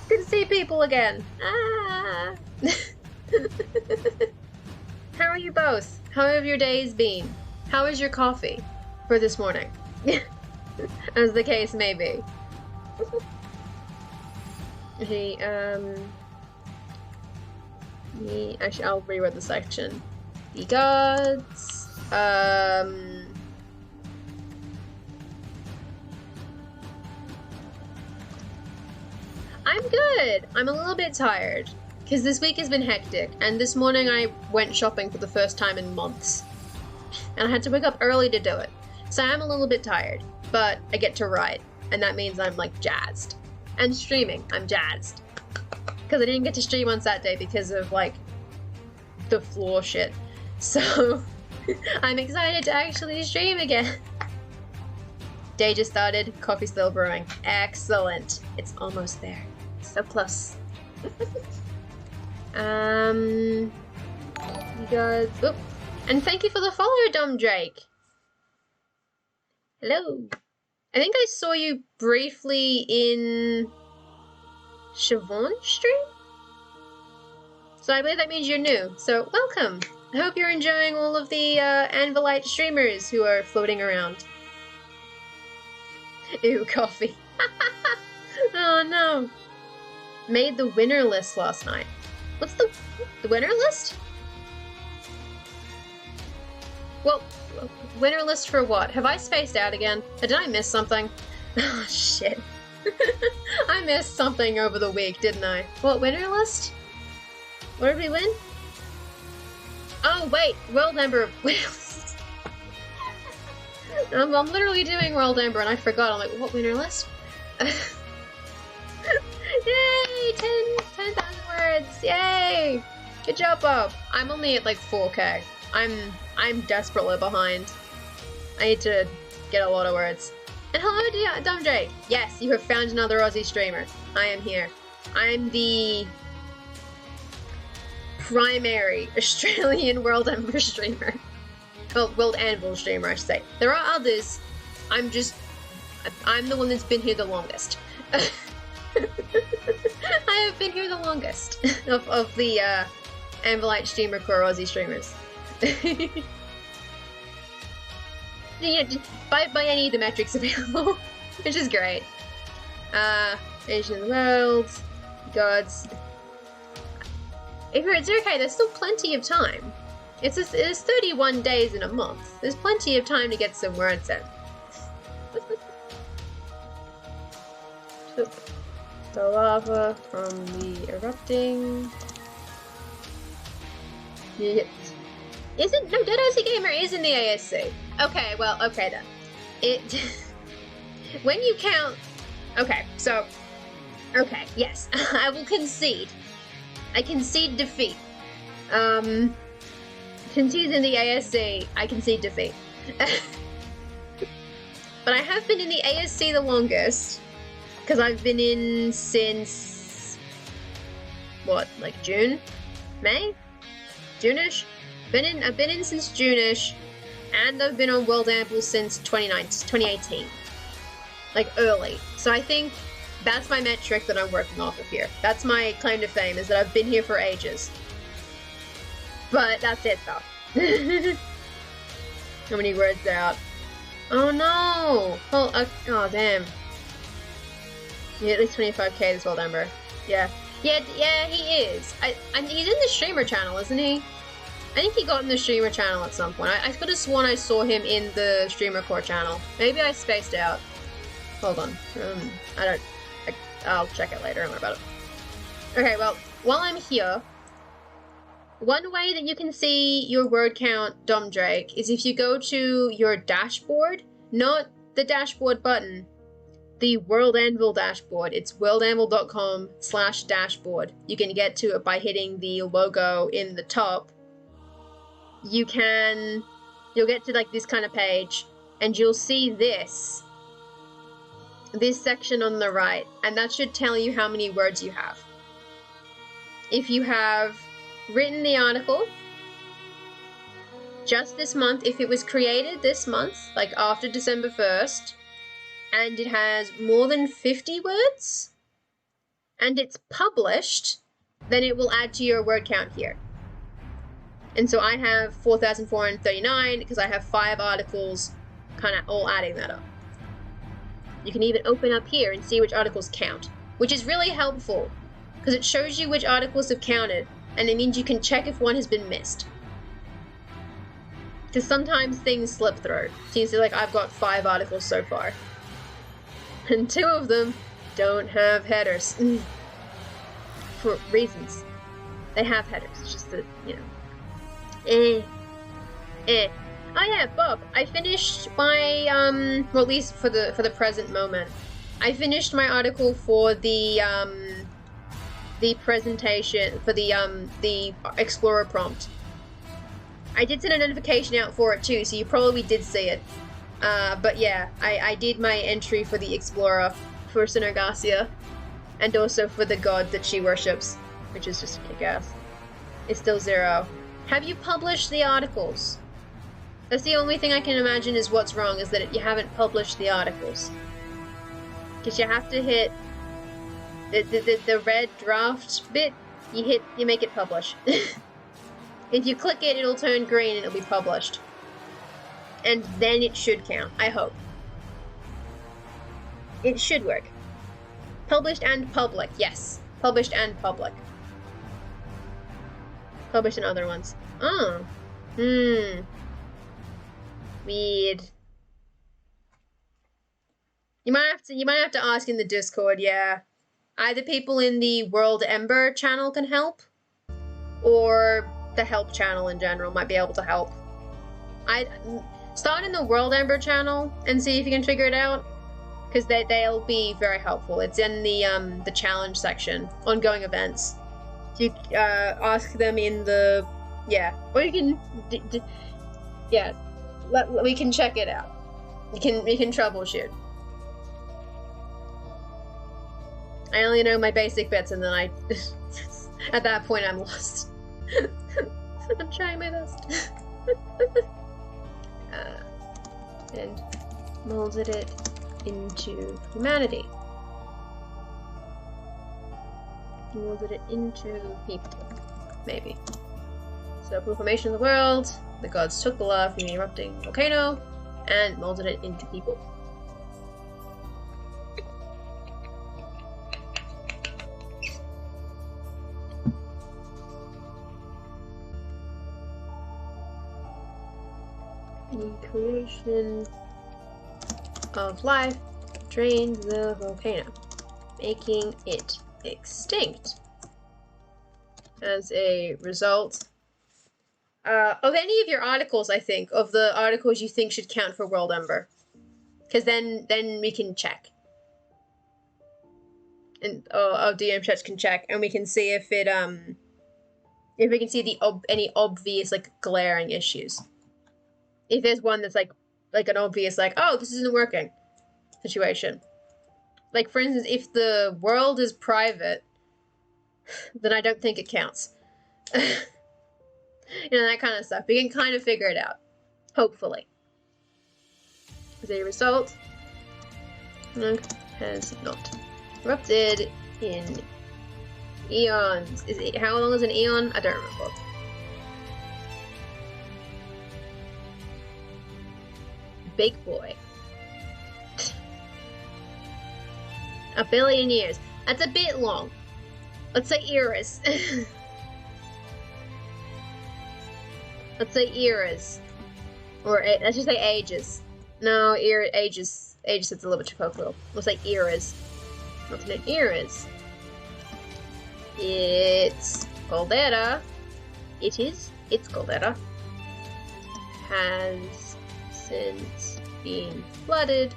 Speaker 1: to see people again. How are you both? How have your days been? How is your coffee for this morning? As the case may be. Actually, I'll reread the section. The gods, I'm good. I'm a little bit tired, because this week has been hectic, and this morning I went shopping for the first time in months. And I had to wake up early to do it. So I'm a little bit tired, but I get to write, and that means I'm, like, jazzed. And streaming, I'm jazzed. Because I didn't get to stream on Saturday because of, like, the floor shit. So, I'm excited to actually stream again. Day just started, coffee still brewing. Excellent. It's almost there. So close. You guys, oop. And thank you for the follow, Dom Drake. Hello. I think I saw you briefly in Siobhan stream? So I believe that means you're new. So welcome. I hope you're enjoying all of the Anvilite streamers who are floating around. Ew, coffee. Oh no. Made the winner list last night. What's the winner list? Well, winner list for what? Have I spaced out again? Did I miss something? Oh shit. I missed something over the week, didn't I? What, winner list? What did we win? Oh wait, WorldEmber. I'm literally doing WorldEmber and I forgot. I'm like, what winner list? Yay! 10,000 words! Yay! Good job, Bob. I'm only at like 4K. I'm desperately behind. I need to get a lot of words. And hello, Dumb Drake. Yes, you have found another Aussie streamer. I am here. I'm the primary Australian WorldEmber streamer. Well, WorldAnvil streamer, I should say. There are others. I'm the one that's been here the longest. I have been here the longest of the Anvilite streamer core Aussie streamers. Yeah, by any of the metrics available, which is great. Asian world, gods. If it's okay, there's still plenty of time. It's 31 days in a month. There's plenty of time to get some words in. The lava from the erupting. Yeah. No, Dead OC Gamer is in the ASC. Okay, well, okay then. When you count, okay, yes, I will concede. I concede defeat. Since he's in the ASC, I concede defeat. But I have been in the ASC the longest, because I've been in since, what, like June? May? June-ish? I've been in since June-ish, and I've been on WorldAnvil since 2018. Like, early. So I think that's my metric that I'm working off of here. That's my claim to fame, is that I've been here for ages. But that's it, though. How many words out? Oh, no! Oh, damn. Yeah, at least 25k this WorldEmber. Yeah. Yeah, he is. He's in the streamer channel, isn't he? I think he got in the streamer channel at some point. I could have sworn I saw him in the streamer core channel. Maybe I spaced out. Hold on. I'll check it later. Don't worry about it. Okay, well, while I'm here, one way that you can see your word count, Dom Drake, is if you go to your dashboard, not the dashboard button, the WorldAnvil dashboard. It's worldanvil.com/dashboard. You can get to it by hitting the logo in the top. You'll get to like this kind of page, and you'll see this section on the right, and that should tell you how many words you have. If you have written the article just this month, if it was created this month, like after December 1st, and it has more than 50 words, and it's published, then it will add to your word count here. And so I have 4,439 because I have 5 articles kind of all adding that up. You can even open up here and see which articles count, which is really helpful because it shows you which articles have counted, and it means you can check if one has been missed. Because sometimes things slip through. So you see, like, I've got 5 articles so far. And 2 of them don't have headers. For reasons. They have headers, it's just that, you know. Oh yeah, Bob, I finished my, well, at least for the present moment, I finished my article for the presentation, for the Explorer prompt. I did send a notification out for it too, so you probably did see it. But yeah, I did my entry for the Explorer for Synergasia, and also for the god that she worships, which is just kick-ass. It's still 0. Have you published the articles? That's the only thing I can imagine is what's wrong, is that you haven't published the articles. Because you have to hit The red draft bit, you make it publish. If you click it, it'll turn green and it'll be published. And then it should count, I hope. It should work. Published and public, yes. Published and public. Published in other ones. Oh. Weird. You might have to ask in the Discord, yeah. Either people in the WorldEmber channel can help, or the help channel in general might be able to help. I start in the WorldEmber channel and see if you can figure it out, because they'll be very helpful. It's in the challenge section, ongoing events. You ask them in the or you can we can check it out. We can troubleshoot. I only know my basic bits, and then at that point I'm lost. I'm trying my best. And molded it into humanity. Molded it into people, maybe. So, proclamation of the world. The gods took the lava from the erupting volcano and molded it into people. The creation of life drained the volcano, making it extinct. As a result of any of your articles, I think, of the articles you think should count for WorldEmber, because then we can check, and our DM chats can check, and we can see if it if we can see any obvious glaring issues. If there's one that's like an obvious oh, this isn't working situation. Like, for instance, if the world is private, then I don't think it counts. That kind of stuff. We can kind of figure it out. Hopefully. As a result, has not erupted in eons. How long is an eon? I don't remember. Big boy. A billion years. That's a bit long. Let's say eras. Let's say eras. Or let's just say ages. No, ages. Ages, it's a little bit too colloquial. Let's say eras. What's in eras? It's Caldera. It's Caldera. Has since been flooded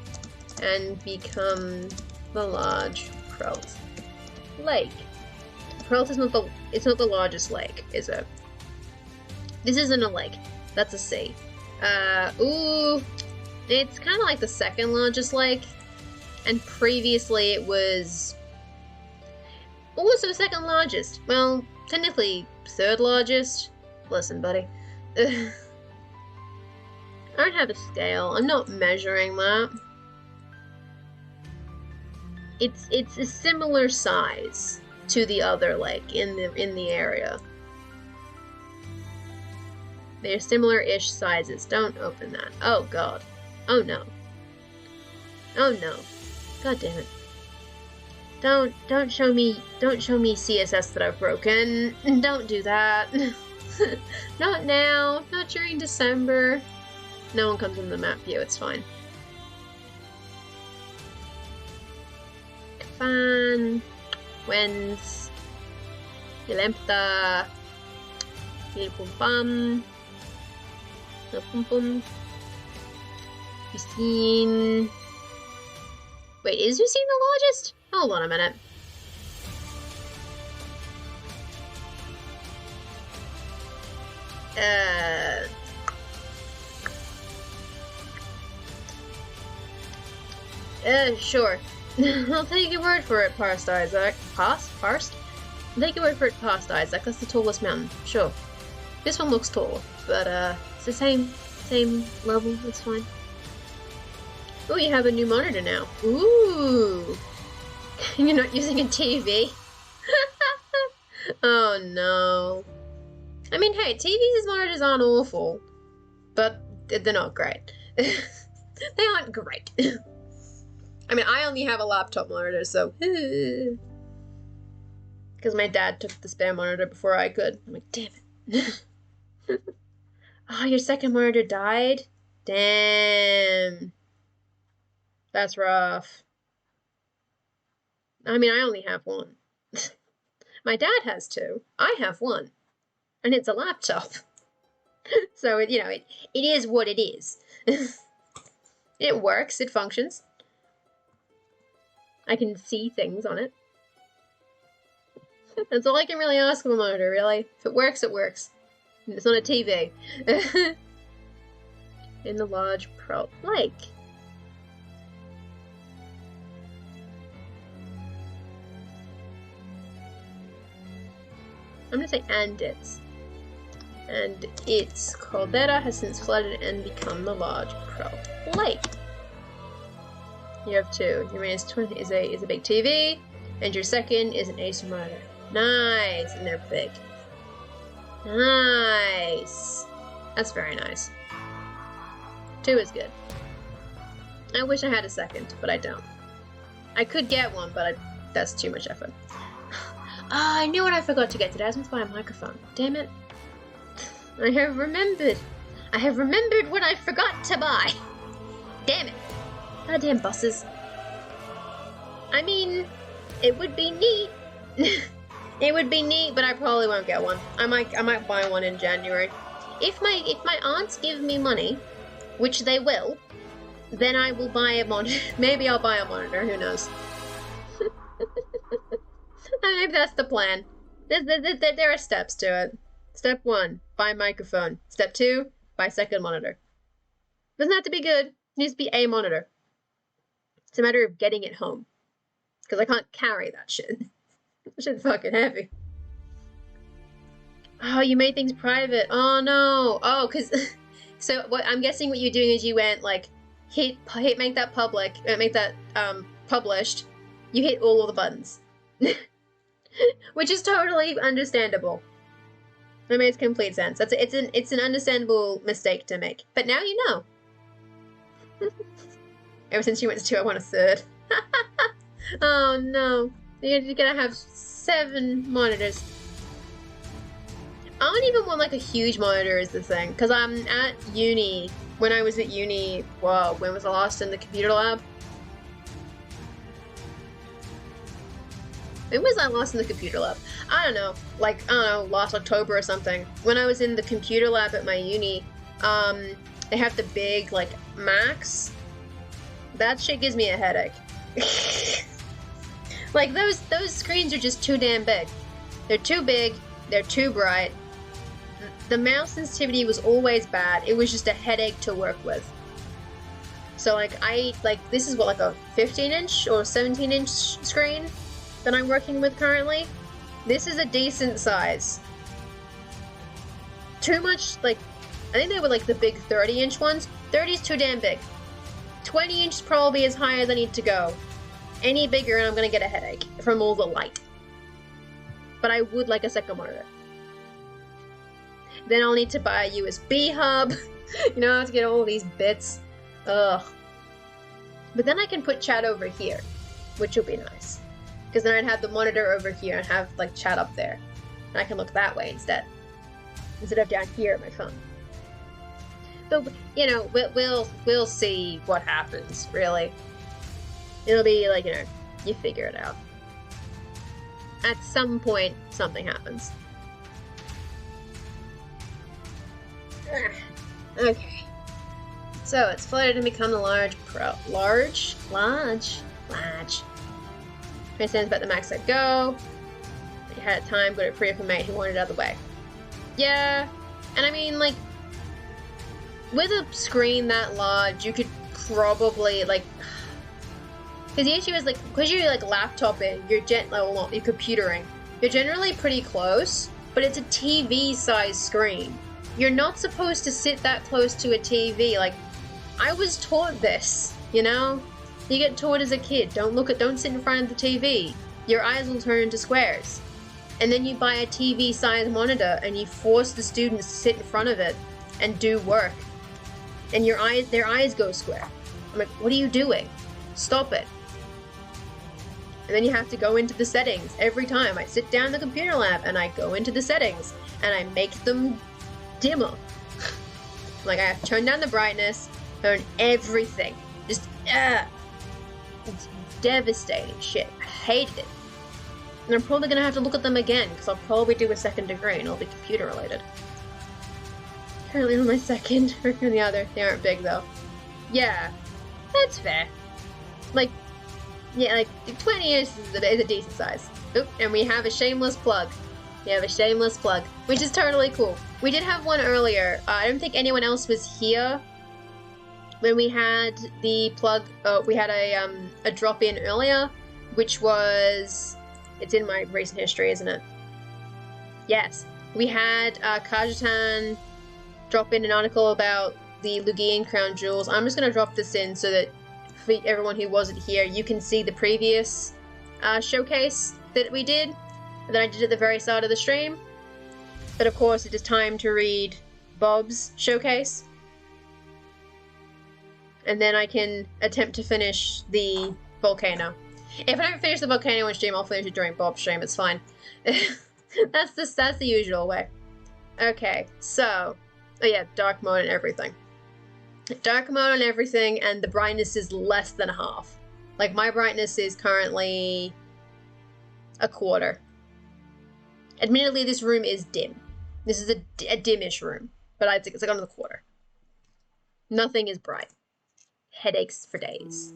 Speaker 1: and become the large Prelt Lake. Prelt is not the largest lake, is it? This isn't a lake. That's a sea. Ooh, it's kind of like the second largest lake, and previously it was. What was the second largest? Well, technically third largest. Listen, buddy. I don't have a scale. I'm not measuring that. It's a similar size to the other lake in the area. They're similar-ish sizes. Don't open that. Oh god. Oh no. Oh no. God damn it. Don't show me CSS that I've broken. Don't do that. Not now. Not during December. No one comes in the map view, it's fine. Kafan. Wens. Yelempta. Yelpumpam. Yelpumpum. Hussein. Wait, is Hussein the largest? Hold on a minute. Sure. I'll take your word for it, Parsed Isaac. Parsed? I'll take your word for it, Parsed Isaac. That's the tallest mountain. Sure. This one looks tall, but it's the same level. It's fine. Oh, you have a new monitor now. Ooh. You're not using a TV? Oh no. I mean, hey, TVs as monitors aren't awful, but they're not great. They aren't great. I mean, I only have a laptop monitor, so... Because my dad took the spare monitor before I could. I'm like, damn it. Oh, your second monitor died? Damn. That's rough. I mean, I only have one. My dad has two. I have one. And it's a laptop. So, it is what it is. It works. It functions. I can see things on it. That's all I can really ask of a monitor, really. If it works, it works. And it's not a TV. In the large pearl lake. I'm gonna say and its. And its caldera has since flooded and become the large pearl lake. You have two. Your main is a big TV, and your second is an Acer monitor. Nice, and they're big. Nice. That's very nice. Two is good. I wish I had a second, but I don't. I could get one, but that's too much effort. I knew what I forgot to get today. I was meant to buy a microphone. Damn it. I have remembered. I have remembered what I forgot to buy. Damn it. Goddamn buses. I mean, it would be neat. It would be neat, but I probably won't get one. I might buy one in January. If my aunts give me money, which they will, then I will buy a monitor. Maybe I'll buy a monitor, who knows. Maybe that's the plan. There are steps to it. Step 1, buy a microphone. Step 2, buy a second monitor. Doesn't have to be good. It needs to be a monitor. It's a matter of getting it home. Because I can't carry that shit. That shit's fucking heavy. Oh, you made things private. Oh no. Oh, because... So what I'm guessing what you're doing is you went like, make that public, make that published. You hit all of the buttons. Which is totally understandable. That makes complete sense. It's an understandable mistake to make. But now you know. Ever since you went to 2, I want a 3rd. Oh no. You're gonna have 7 monitors. I don't even want like a huge monitor is the thing. Because I'm at uni. When I was at uni, whoa, when was I last in the computer lab? When was I last in the computer lab? I don't know, last October or something. When I was in the computer lab at my uni, they have the big, like, Macs. That shit gives me a headache. Like, those screens are just too damn big. They're too big, they're too bright. The mouse sensitivity was always bad. It was just a headache to work with. So, this is what, like a 15-inch or 17-inch screen that I'm working with currently. This is a decent size. Too much, I think they were like the big 30-inch ones. 30 is too damn big. 20-inch is probably as high as I need to go. Any bigger and I'm gonna get a headache from all the light. But I would like a second monitor. Then I'll need to buy a USB hub. You know, I have to get all these bits. Ugh. But then I can put chat over here, which will be nice. Because then I'd have the monitor over here and have, chat up there. And I can look that way instead of down here at my phone. But, we'll see what happens, really. It'll be, you figure it out. At some point, something happens. Okay. So, it's flooded and become the large. Understands about the max let go. He had time, got it free up a mate who wanted it out of the way. Yeah, and I mean, with a screen that large, you could probably, because the issue is, because you're, laptoping, you're computering, you're generally pretty close, but it's a TV-sized screen. You're not supposed to sit that close to a TV. I was taught this, you know? You get taught as a kid, don't sit in front of the TV. Your eyes will turn into squares. And then you buy a TV-sized monitor and you force the students to sit in front of it and do work. And their eyes go square. I'm like, what are you doing? Stop it. And then you have to go into the settings every time. I sit down in the computer lab and I go into the settings and I make them dimmer. Like I have to turn down the brightness, turn everything. Just, it's devastating shit. I hated it. And I'm probably gonna have to look at them again because I'll probably do a second degree and it'll be computer related. Currently on my second, working on the other. They aren't big though. Yeah, that's fair. Like, yeah, like 20 years is a decent size. Oop, and we have a shameless plug. We have a shameless plug, which is totally cool. We did have one earlier. I don't think anyone else was here when we had the plug. We had a drop in earlier, which was, it's in my recent history, isn't it? Yes, we had Kajitan drop in an article about the Lugian crown jewels. I'm just going to drop this in so that for everyone who wasn't here, you can see the previous showcase that we did, that I did at the very start of the stream. But of course, it is time to read Bob's showcase. And then I can attempt to finish the Volcano. If I don't finish the Volcano on stream, I'll finish it during Bob's stream, it's fine. That's the usual way. Okay, so, oh yeah, dark mode and everything. Dark mode on everything, and the brightness is less than half. Like, my brightness is currently a quarter. Admittedly, this room is dim. This is a dim-ish room, but I think it's like under the quarter. Nothing is bright. Headaches for days.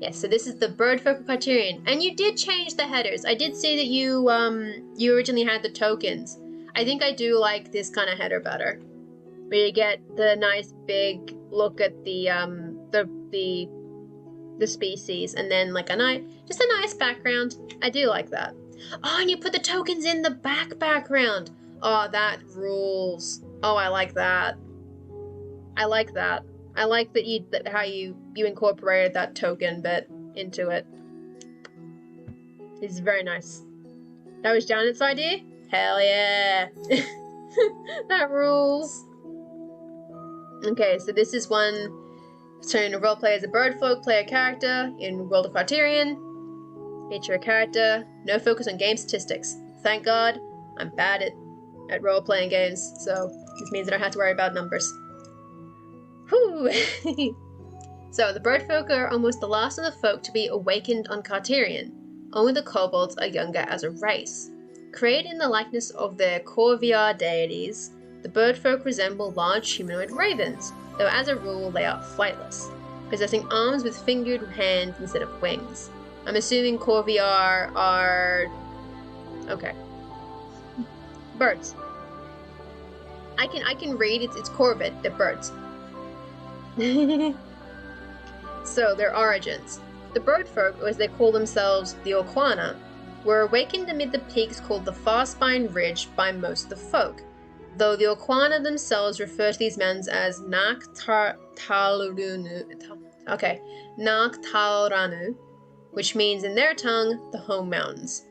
Speaker 1: Yes, so this is the bird focal criterion, and you did change the headers. I did see that you originally had the tokens. I think I do like this kind of header better, where you get the nice big look at the species, and then like just a nice background. I do like that. Oh, and you put the tokens in the background. Oh, that rules. Oh, I like that. I like that. I like that how you incorporated that token bit into it. It's very nice. That was Janet's idea? Hell yeah. That rules. Okay, so this is one turn to roleplay as a birdfolk, play a character in World of Criterion. Feature a character. No focus on game statistics. Thank God, I'm bad at role-playing games, so this means I don't have to worry about numbers. Whew! So, the birdfolk are almost the last of the folk to be awakened on Criterion. Only the kobolds are younger as a race. Created in the likeness of their Corviar deities, the birdfolk resemble large humanoid ravens, though as a rule they are flightless, possessing arms with fingered hands instead of wings. I'm assuming Corviar are... okay. Birds. I can read, it's corvid, they're birds. So, their origins. The birdfolk, or as they call themselves, the Orquana, were awakened amid the peaks called the Farspine Ridge by most of the folk, though the Orquana themselves refer to these mountains as Naktauranu, which means in their tongue, the home mountains.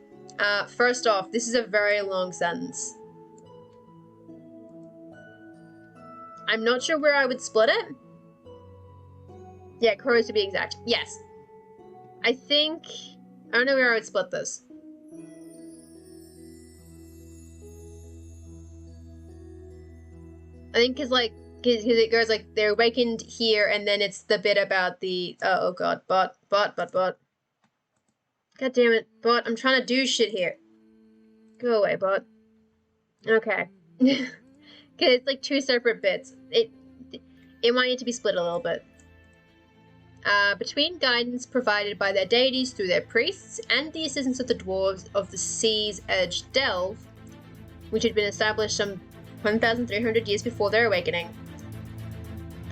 Speaker 1: First off, this is a very long sentence. I'm not sure where I would split it. Yeah, crows to be exact. Yes. I don't know where I would split this. I think cause it goes like they're awakened here, and then it's the bit about the oh god, bot. God damn it, bot! I'm trying to do shit here. Go away, bot. Okay. Cause it's like two separate bits. It might need to be split a little bit. Between guidance provided by their deities through their priests and the assistance of the dwarves of the Sea's Edge Delve, which had been established some 1,300 years before their awakening.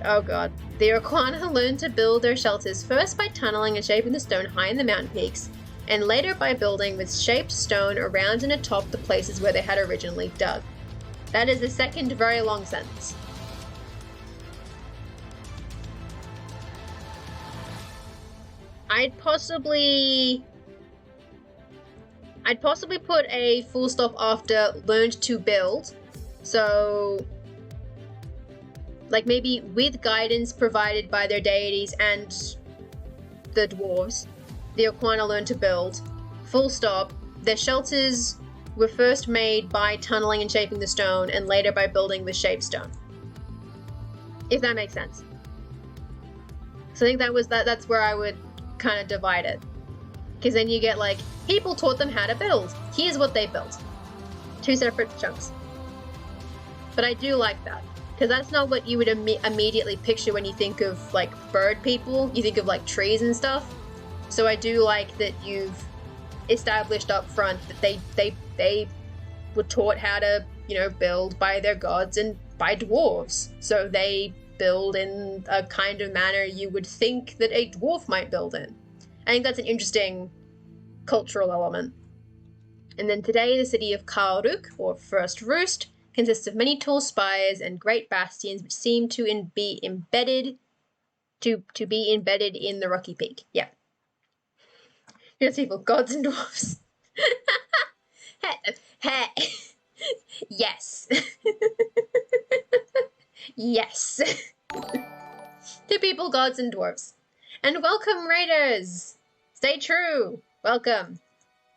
Speaker 1: Oh god. The Orquana learned to build their shelters first by tunneling and shaping the stone high in the mountain peaks, and later by building with shaped stone around and atop the places where they had originally dug. That is the second very long sentence. I'd possibly put a full stop after learned to build. So, like, maybe with guidance provided by their deities and the dwarves, the Oquana learned to build. Full stop. Their shelters were first made by tunneling and shaping the stone, and later by building with shaped stone. If that makes sense. So I think that's where I would kind of divide it. Because then you get like, people taught them how to build. Here's what they built. 2 separate chunks. But I do like that. Because that's not what you would immediately picture when you think of like bird people. You think of like trees and stuff. So I do like that you've established up front that they were taught how to, you know, build by their gods and by dwarves. So they build in a kind of manner you would think that a dwarf might build in. I think that's an interesting cultural element. And then today, the city of Karuk, or First Roost, consists of many tall spires and great bastions which seem to be embedded in the rocky peak. Yeah. Here's people, gods and dwarves. Hey. Yes. Yes. To people, gods and dwarves. And welcome, raiders! Stay true! Welcome.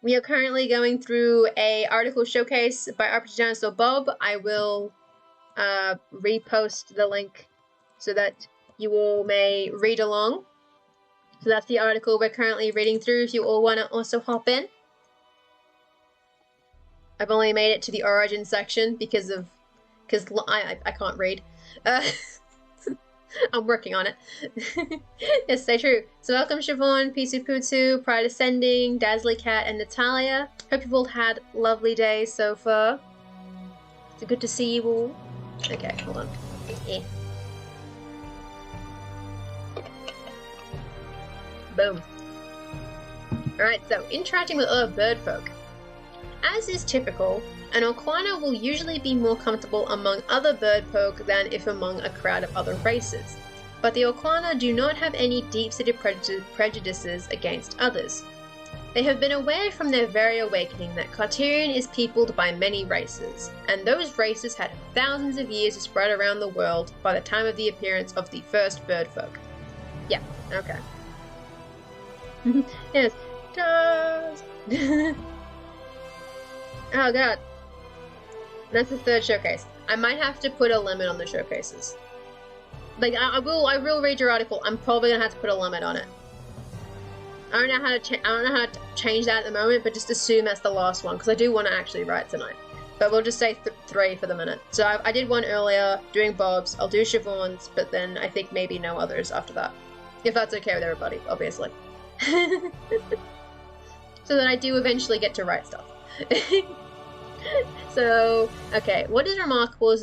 Speaker 1: We are currently going through a article showcase by RPG Dinosaur Bob. I will repost the link so that you all may read along. So that's the article we're currently reading through if you all want to also hop in. I've only made it to the origin section because I can't read. I'm working on it. Yes, stay true. So welcome Siobhan, Pisu Putsu, Pride Ascending, Dazzly Cat, and Natalia. Hope you've all had lovely days so far. It's good to see you all. Okay, hold on. Yeah. Boom. Alright, so interacting with other bird folk. As is typical, an Oquana will usually be more comfortable among other bird folk than if among a crowd of other races. But the Oquana do not have any deep-seated prejudices against others. They have been aware from their very awakening that Carterion is peopled by many races, and those races had thousands of years to spread around the world by the time of the appearance of the first bird folk. Yeah, okay. Yes. Does. Oh god. That's the third showcase. I might have to put a limit on the showcases. Like, I will read your article. I'm probably gonna have to put a limit on it. I don't know how to change that at the moment, but just assume that's the last one, because I do want to actually write tonight. But we'll just say 3 for the minute. So I did one earlier, doing Bob's. I'll do Siobhan's, but then I think maybe no others after that. If that's okay with everybody, obviously. So that I do eventually get to write stuff. So, okay, what is remarkable is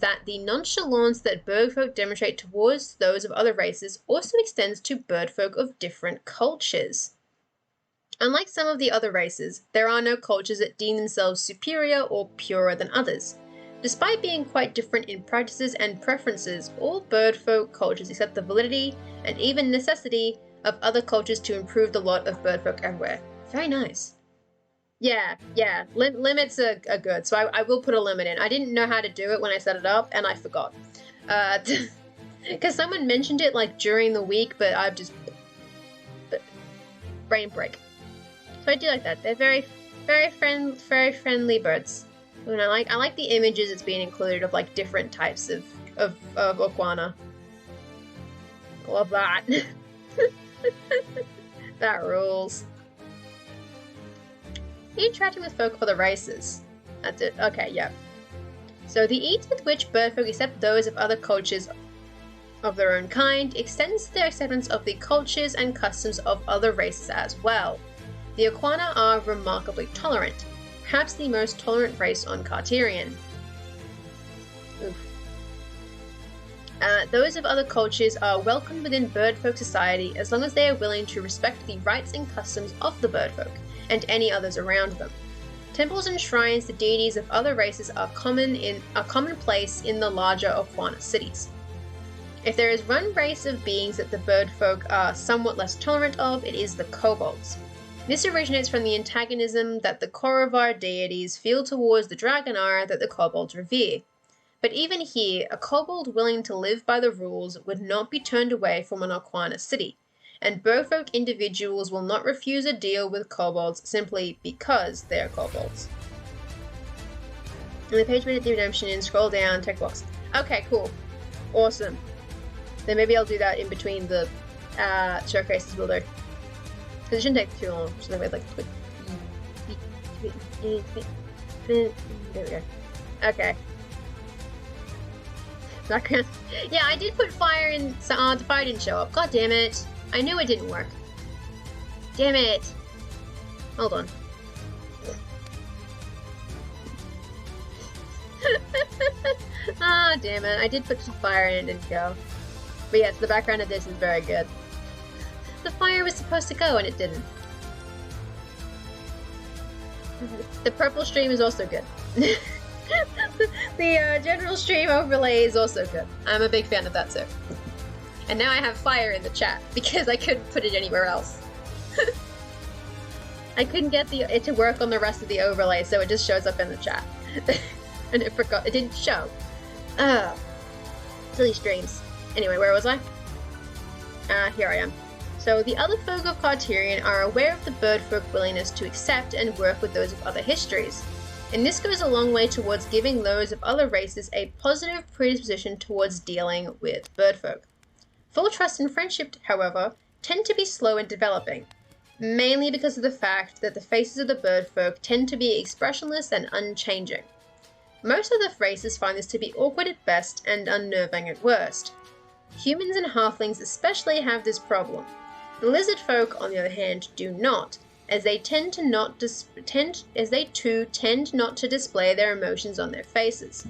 Speaker 1: that the nonchalance that birdfolk demonstrate towards those of other races also extends to birdfolk of different cultures. Unlike some of the other races, there are no cultures that deem themselves superior or purer than others. Despite being quite different in practices and preferences, all birdfolk cultures accept the validity and even necessity of other cultures to improve the lot of birdfolk everywhere. Very nice. Yeah. Limits are good, so I will put a limit in. I didn't know how to do it when I set it up, and I forgot. Because someone mentioned it, like, during the week, but I've just... brain break. So I do like that. They're very friendly birds. And I like the images that's being included of, like, different types of Oquana. I love that. That rules. Interacting with folk of other races. That's it. Okay, yeah. So the ease with which birdfolk accept those of other cultures of their own kind extends to their acceptance of the cultures and customs of other races as well. The Oquana are remarkably tolerant, perhaps the most tolerant race on Carterion. Those of other cultures are welcomed within birdfolk society as long as they are willing to respect the rights and customs of the birdfolk and any others around them. Temples and shrines to deities of other races are commonplace in the larger Oquana cities. If there is one race of beings that the bird folk are somewhat less tolerant of, it is the kobolds. This originates from the antagonism that the Korovar deities feel towards the Dragonar that the kobolds revere. But even here, a kobold willing to live by the rules would not be turned away from an Orquana city, and birdfolk individuals will not refuse a deal with kobolds simply because they are kobolds. And the page made the redemption and scroll down, check box. Okay, cool. Awesome. Then maybe I'll do that in between the showcases will do. Because it shouldn't take too long. So then like put there we go. Okay. Background. Yeah, I did put fire in, so the fire didn't show up. God damn it. I knew it didn't work. Damn it. Hold on. Ah, damn it. I did put some fire in and it didn't go. But yes, the background of this is very good. The fire was supposed to go and it didn't. The purple stream is also good. The general stream overlay is also good. I'm a big fan of that too. And now I have fire in the chat because I couldn't put it anywhere else. I couldn't get it to work on the rest of the overlay, so it just shows up in the chat. And it didn't show. Silly streams. Anyway, where was I? Here I am. So the other folk of Carterion are aware of the birdfolk willingness to accept and work with those of other histories. And this goes a long way towards giving those of other races a positive predisposition towards dealing with birdfolk. Full trust and friendship, however, tend to be slow in developing, mainly because of the fact that the faces of the birdfolk tend to be expressionless and unchanging. Most of the races find this to be awkward at best and unnerving at worst. Humans and halflings especially have this problem. The lizard folk, on the other hand, do not, as they tend not to display their emotions on their faces.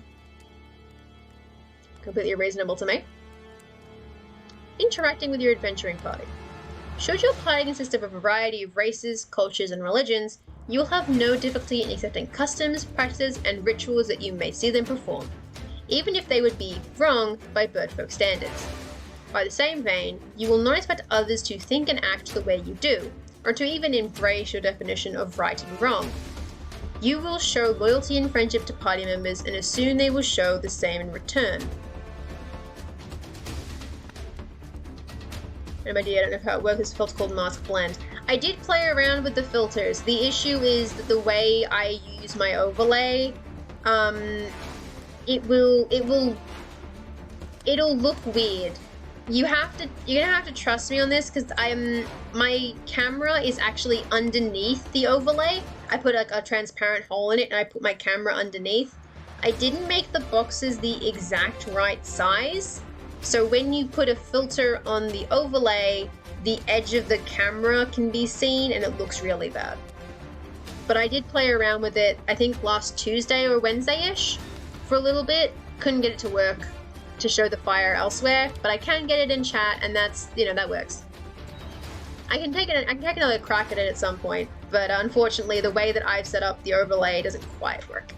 Speaker 1: Completely reasonable to me. Interacting with your adventuring party. Should your party consist of a variety of races, cultures, and religions, you will have no difficulty in accepting customs, practices, and rituals that you may see them perform, even if they would be wrong by birdfolk standards. By the same vein, you will not expect others to think and act the way you do, or to even embrace your definition of right and wrong. You will show loyalty and friendship to party members and assume they will show the same in return. No idea, I don't know how it works, this filter called Mask Blend. I did play around with the filters. The issue is that the way I use my overlay, it'll look weird. You're gonna have to trust me on this because my camera is actually underneath the overlay. I put like a transparent hole in it and I put my camera underneath. I didn't make the boxes the exact right size. So when you put a filter on the overlay, the edge of the camera can be seen and it looks really bad. But I did play around with it, I think last Tuesday or Wednesday-ish for a little bit. Couldn't get it to work to show the fire elsewhere, but I can get it in chat and that's, that works. I can take another crack at it at some point, but unfortunately the way that I've set up the overlay doesn't quite work.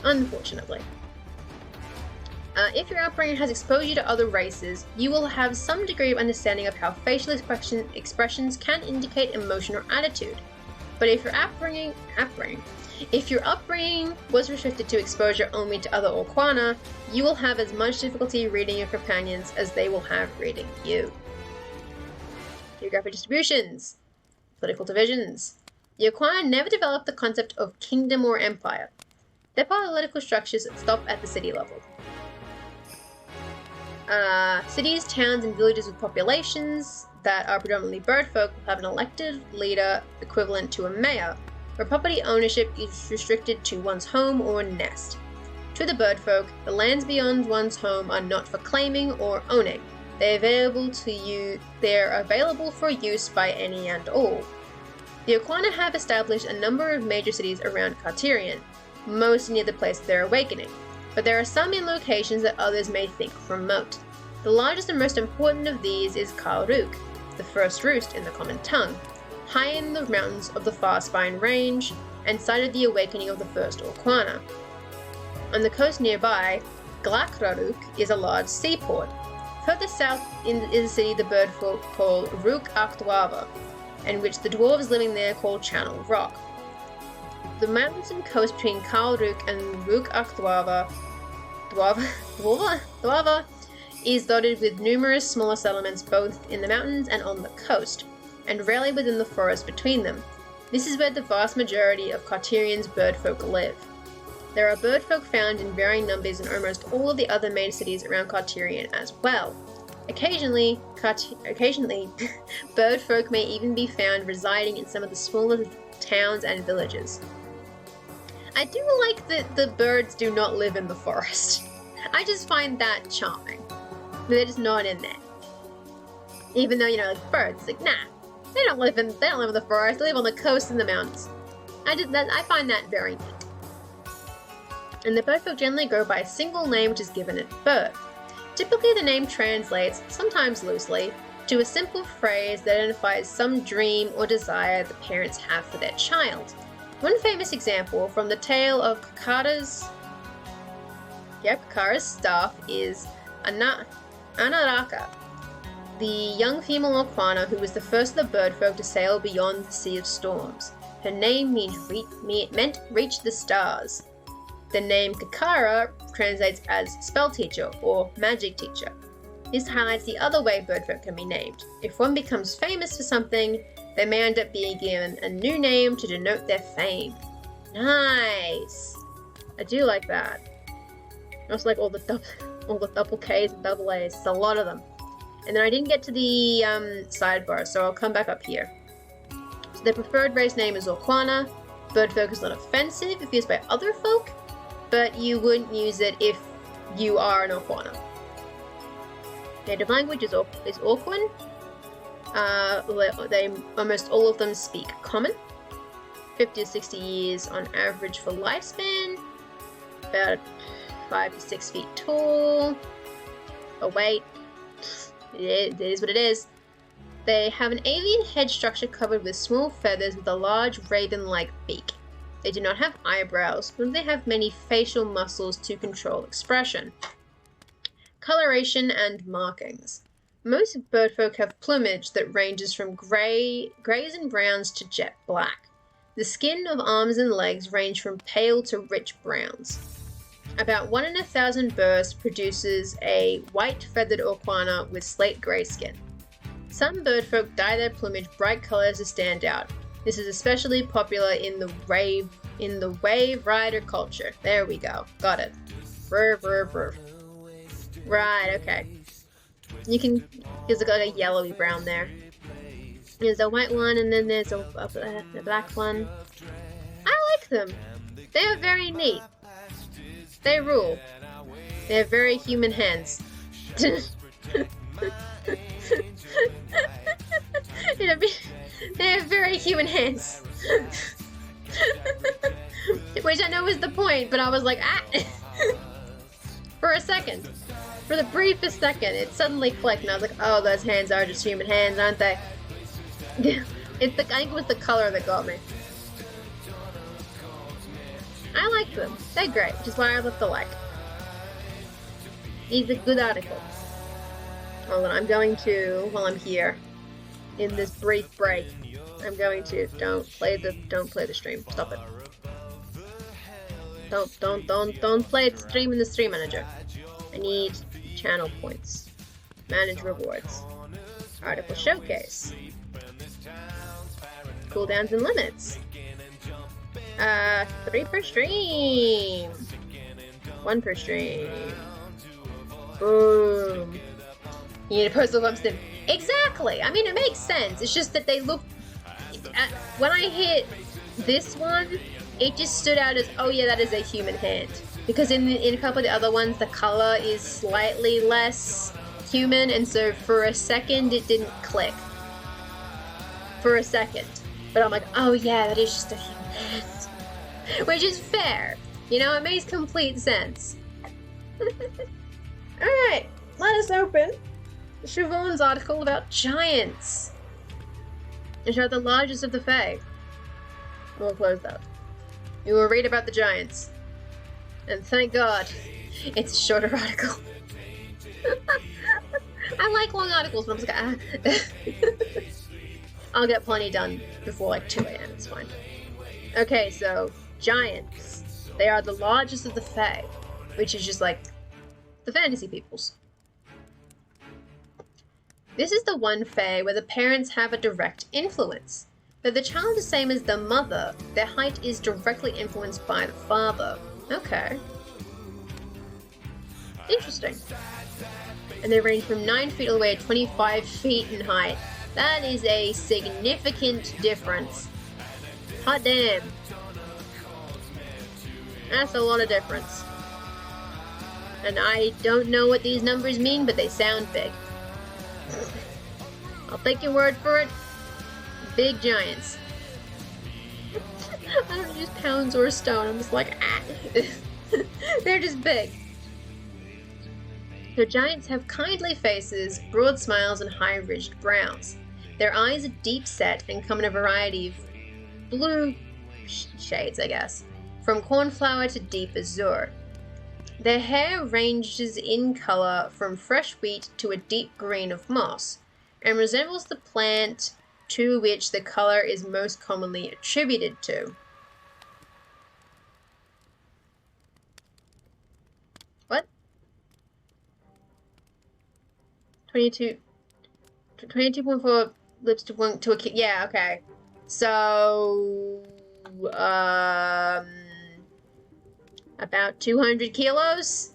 Speaker 1: Unfortunately. If your upbringing has exposed you to other races, you will have some degree of understanding of how facial expressions can indicate emotion or attitude. But if your upbringing was restricted to exposure only to other Orquana, you will have as much difficulty reading your companions as they will have reading you. Geographic distributions. Political divisions. The Orquana never developed the concept of kingdom or empire. Their political structures stop at the city level. Cities, towns, and villages with populations that are predominantly birdfolk will have an elected leader equivalent to a mayor, where property ownership is restricted to one's home or nest. To the birdfolk, the lands beyond one's home are not for claiming or owning. They are available for use by any and all. The Orquana have established a number of major cities around Carterion, most near the place of their awakening, but there are some in locations that others may think remote. The largest and most important of these is Karlruk, the first roost in the common tongue, high in the mountains of the Far Spine Range, and cited the awakening of the first Orquana. On the coast nearby, Glakraruk is a large seaport. Further south in the city, the bird folk call Rook-Aktuava, and which the dwarves living there call Channel Rock. The mountain coast between Karlruk and Rook-Aktuava is dotted with numerous smaller settlements both in the mountains and on the coast, and rarely within the forest between them. This is where the vast majority of Carterian's birdfolk live. There are birdfolk found in varying numbers in almost all of the other main cities around Carterian as well. Occasionally, birdfolk may even be found residing in some of the smaller towns and villages. I do like that the birds do not live in the forest. I just find that charming. They're just not in there. Even though, like birds, like, nah, they don't live in the forest. They live on the coast and the mountains. I find that very neat. And the birdfolk generally go by a single name which is given at birth. Typically the name translates, sometimes loosely, to a simple phrase that identifies some dream or desire the parents have for their child. One famous example from the tale of Kakara's staff is Anaraka, the young female Okwana who was the first of the birdfolk to sail beyond the Sea of Storms. Her name meant reach the stars. The name Kakara translates as spell teacher or magic teacher. This highlights the other way birdfolk can be named. If one becomes famous for something, they may end up being given a new name to denote their fame. Nice! I do like that. I also like all the double K's and double A's. It's a lot of them. And then I didn't get to the sidebar, so I'll come back up here. So their preferred race name is Okwana. Birdfolk is not offensive if used by other folk, but you wouldn't use it if you are an Okwana. Native language is Okwan. Almost all of them speak Common. 50 to 60 years on average for lifespan. About 5 to 6 feet tall. Oh wait, it is what it is. They have an avian head structure covered with small feathers with a large raven-like beak. They do not have eyebrows, but they have many facial muscles to control expression. Coloration and markings. Most birdfolk have plumage that ranges from greys and browns to jet black. The skin of arms and legs range from pale to rich browns. About 1 in 1,000 birds produces a white feathered Okwana with slate grey skin. Some birdfolk dye their plumage bright colours to stand out. This is especially popular in the wave rider culture. There we go. Got it. Brr, brr, brr. Right, okay. There's like a yellowy brown there. There's a white one and then there's a black one. I like them. They are very neat. They rule. They have very human hands. They have very human hands. Which I know is the point, but I was like, ah! For a second. For the briefest second, it suddenly clicked, and I was like, oh, those hands are just human hands, aren't they? I think it was the color that got me. I like them. They're great, which is why I left a like. He's a good article. Hold on, I'm going to, while I'm here, in this brief break, I'm going to, don't play the stream. Stop it. Don't play the stream in the stream manager. I need channel points. Manage rewards. Article showcase. Cooldowns and limits. 3 per stream. 1 per stream. Boom. You need a personal bump. Exactly. I mean, it makes sense. It's just that they look. When I hit this one, it just stood out as, oh yeah, that is a human hand. Because in a couple of the other ones, the color is slightly less human, and so for a second, it didn't click. For a second. But I'm like, oh yeah, that is just a human hand. Which is fair. You know, it makes complete sense. Alright, let us open Siobhan's article about giants. Which are the largest of the Fae. We'll close that. We will read about the giants. And thank God, it's a shorter article. I like long articles, but I'm just like, I'll get plenty done before like 2 a.m. It's fine. Okay, so giants. They are the largest of the Fae, which is just like the fantasy peoples. This is the one Fae where the parents have a direct influence. Though the child is the same as the mother, their height is directly influenced by the father. Okay. Interesting. And they range from 9 feet all the way to 25 feet in height. That is a significant difference. Hot damn. That's a lot of difference. And I don't know what these numbers mean, but they sound big. I'll take your word for it. Big giants. I don't use pounds or stone. I'm just like, ah. They're just big. The giants have kindly faces, broad smiles, and high-ridged brows. Their eyes are deep set and come in a variety of blue shades, I guess, from cornflower to deep azure. Their hair ranges in color from fresh wheat to a deep green of moss, and resembles the plant to which the color is most commonly attributed to. What? 22.4 lips to one to a kid. Yeah, okay. So, about 200 kilos?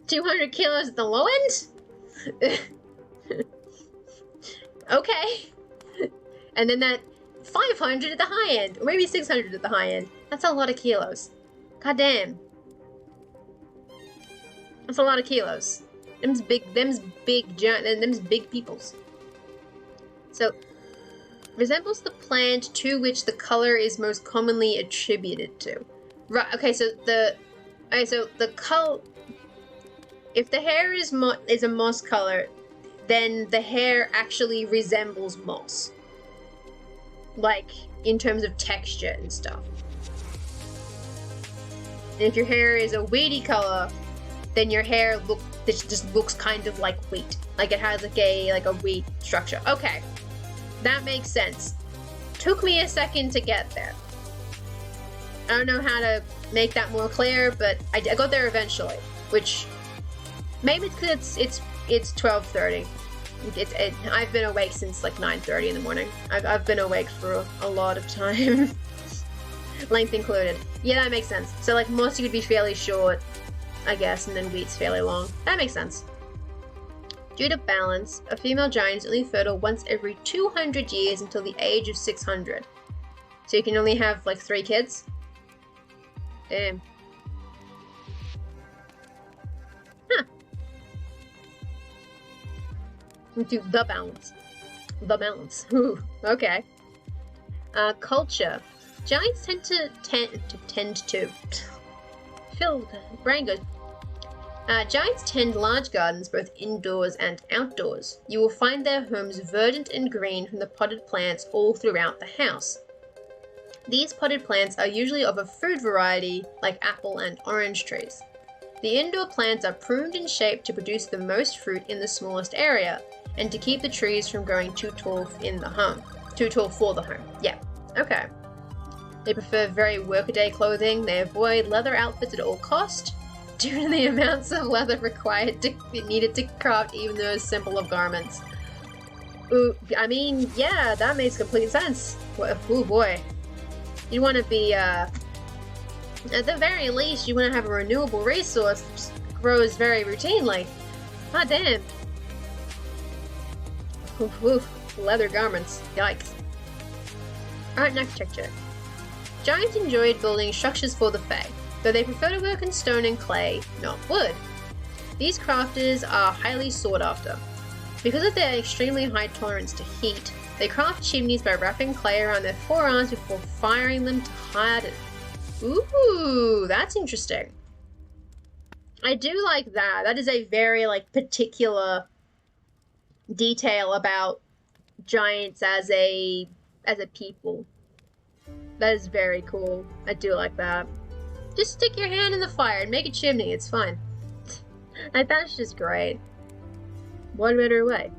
Speaker 1: 200 kilos at the low end? Okay. And then that 500 at the high end, or maybe 600 at the high end. That's a lot of kilos. God damn. That's a lot of kilos. Them's big peoples. So, resembles the plant to which the color is most commonly attributed to. Right, okay, so the color, if the hair is a moss color, then the hair actually resembles moss. Like, in terms of texture and stuff. And if your hair is a weedy color, then your hair just looks kind of like wheat. Like it has like a wheat structure. Okay. That makes sense. Took me a second to get there. I don't know how to make that more clear, but I got there eventually. Which, maybe it's because it's 12:30. I've been awake since like 9:30 in the morning. I've been awake for a lot of time. Length included. Yeah, that makes sense. So like moss would be fairly short, I guess, and then wheat's fairly long. That makes sense. Due to balance, a female giant is only fertile once every 200 years until the age of 600. So you can only have like 3 kids? Damn. Huh. Into the balance. The balance. Ooh, okay. Culture. Giants tend to Phil, brain goes. Giants tend large gardens both indoors and outdoors. You will find their homes verdant and green from the potted plants all throughout the house. These potted plants are usually of a fruit variety like apple and orange trees. The indoor plants are pruned and shaped to produce the most fruit in the smallest area and to keep the trees from growing too tall in the home. Too tall for the home. Yeah, okay. They prefer very workaday clothing. They avoid leather outfits at all cost due to the amounts of leather needed to craft even those simple of garments. Ooh, I mean, yeah, that makes complete sense. Oh boy. You want to be, at the very least, you want to have a renewable resource that just grows very routinely. God damn. Oof, oof. Leather garments. Yikes. Art and architecture. Giants enjoyed building structures for the Fae, though they prefer to work in stone and clay, not wood. These crafters are highly sought after. Because of their extremely high tolerance to heat, they craft chimneys by wrapping clay around their forearms before firing them to harden. Ooh, that's interesting. I do like that. That is a very, like, particular detail about giants as a people. That is very cool. I do like that. Just stick your hand in the fire and make a chimney. It's fine. Like, that's just great. What better way?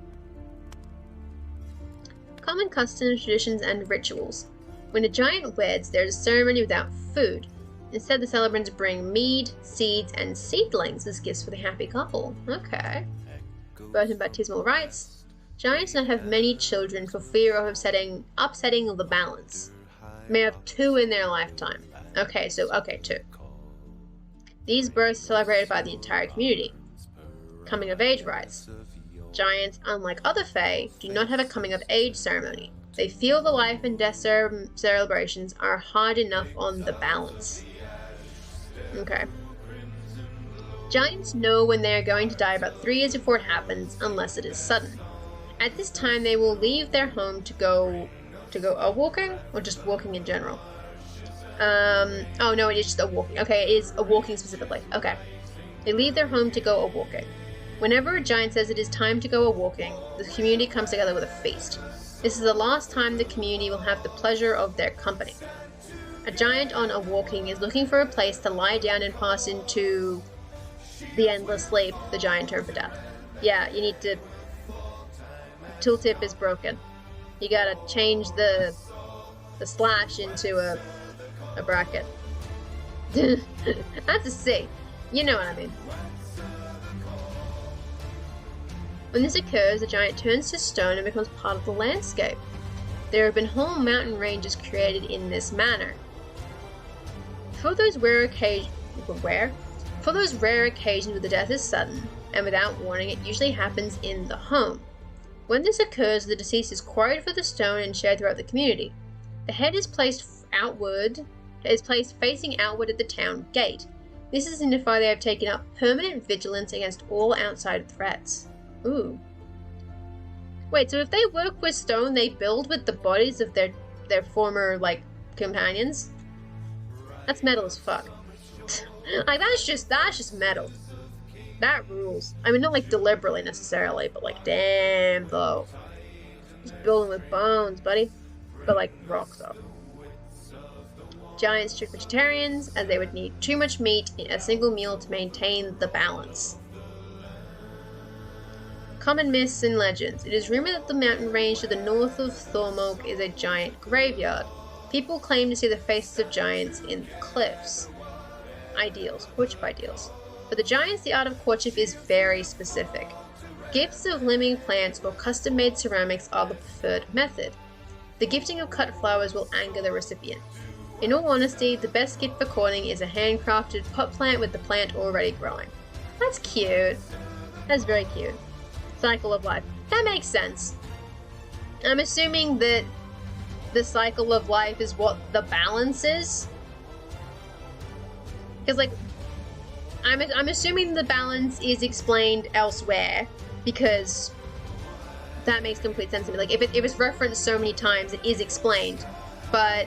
Speaker 1: Common customs, traditions, and rituals. When a giant weds, there's a ceremony without food. Instead, the celebrants bring mead, seeds, and seedlings as gifts for the happy couple. Okay. Birth and baptismal rites. Giants do not have many children for fear of upsetting the balance. May have 2 in their lifetime. Okay, 2. These births are celebrated by the entire community. Coming of age rites. Giants, unlike other fae, do not have a coming of age ceremony. They feel the life and death celebrations are hard enough on the balance. Okay. Giants know when they are going to die about 3 years before it happens, unless it is sudden. At this time, they will leave their home to go a-walking, or just walking in general? Oh no, it is just a-walking. Okay, it is a-walking specifically. Okay. They leave their home to go a-walking. Whenever a giant says it is time to go a-walking, the community comes together with a feast. This is the last time the community will have the pleasure of their company. A giant on a-walking is looking for a place to lie down and pass into the endless sleep, the giant term for death. Yeah, you need to... Tooltip is broken. You gotta change the slash into a bracket. That's a C. You know what I mean. When this occurs, the giant turns to stone and becomes part of the landscape. There have been whole mountain ranges created in this manner. For those rare occasions where the death is sudden and without warning, it usually happens in the home. When this occurs, the deceased is quarried for the stone and shared throughout the community. The head is placed facing outward at the town gate. This is to signify they have taken up permanent vigilance against all outside threats. Ooh. Wait, so if they work with stone, they build with the bodies of their former, like, companions? That's metal as fuck. Like, that's just metal. That rules. I mean, not, like, deliberately necessarily, but, like, damn, though. Just building with bones, buddy. But, like, rock, though. Giants strict vegetarians, as they would need too much meat in a single meal to maintain the balance. Common myths and legends. It is rumored that the mountain range to the north of Thormok is a giant graveyard. People claim to see the faces of giants in the cliffs. Ideals. Courtship ideals. For the giants, the art of courtship is very specific. Gifts of living plants or custom-made ceramics are the preferred method. The gifting of cut flowers will anger the recipient. In all honesty, the best gift for courting is a handcrafted pot plant with the plant already growing. That's cute. That's very cute. Cycle of life. That makes sense. I'm assuming that the cycle of life is what the balance is. Because, like, I'm assuming the balance is explained elsewhere, because that makes complete sense to me. Like, if it's referenced so many times, it is explained. But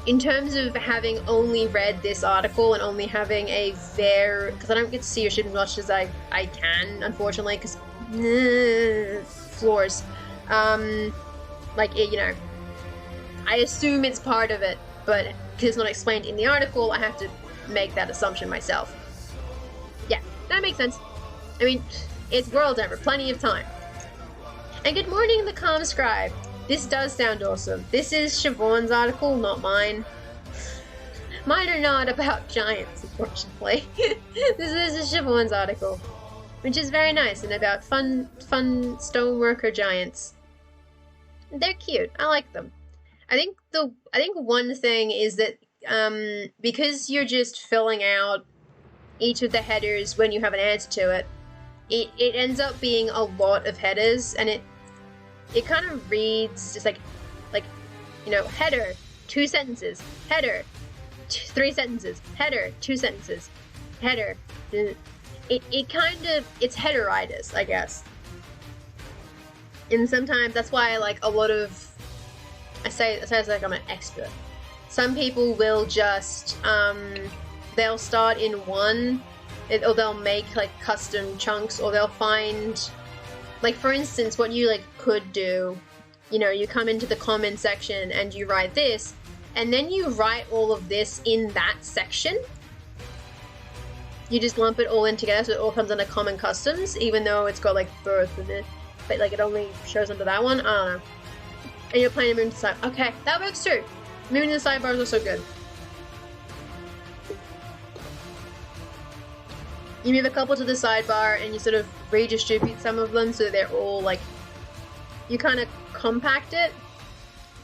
Speaker 1: in terms of having only read this article and only having a very... Because I don't get to see your shit as much as I can, unfortunately, because... floors. Like, you know, I assume it's part of it, but because it's not explained in the article, I have to make that assumption myself. Yeah, that makes sense. I mean, it's WorldEmber, plenty of time. And good morning, the calm scribe. This does sound awesome. This is Siobhan's article, not mine. Mine are not about giants, unfortunately. This is Siobhan's article, which is very nice and about fun stoneworker giants. They're cute. I like them. I think one thing is that because you're just filling out each of the headers when you have an answer to it, it ends up being a lot of headers, and it kind of reads just like you know, header 2 sentences, header 3 sentences, header 2 sentences, header. It kind of, it's headeritis, I guess. And sometimes that's why I like a lot of, I say it's like I'm an expert. Some people will just, they'll start in one, or they'll make like custom chunks, or they'll find, like for instance, what you like could do, you know, you come into the comment section and you write this, and then you write all of this in that section. you just lump it all in together so it all comes under common customs, even though it's got like birth in it, but like it only shows under that one. I don't know. And you're playing a move to the side. Okay, that works too. Moving to the sidebar is also good. You move a couple to the sidebar and you sort of redistribute some of them so they're all like, you kind of compact it.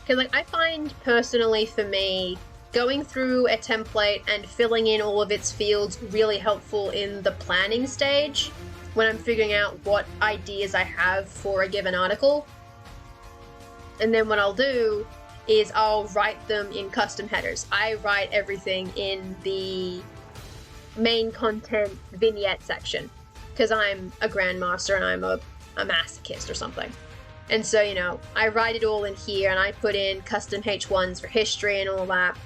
Speaker 1: Because like I find personally for me, going through a template and filling in all of its fields really helpful in the planning stage when I'm figuring out what ideas I have for a given article. And then what I'll do is I'll write them in custom headers. I write everything in the main content vignette section because I'm a grandmaster and I'm a masochist or something. And so, you know, I write it all in here and I put in custom H1s for history and all that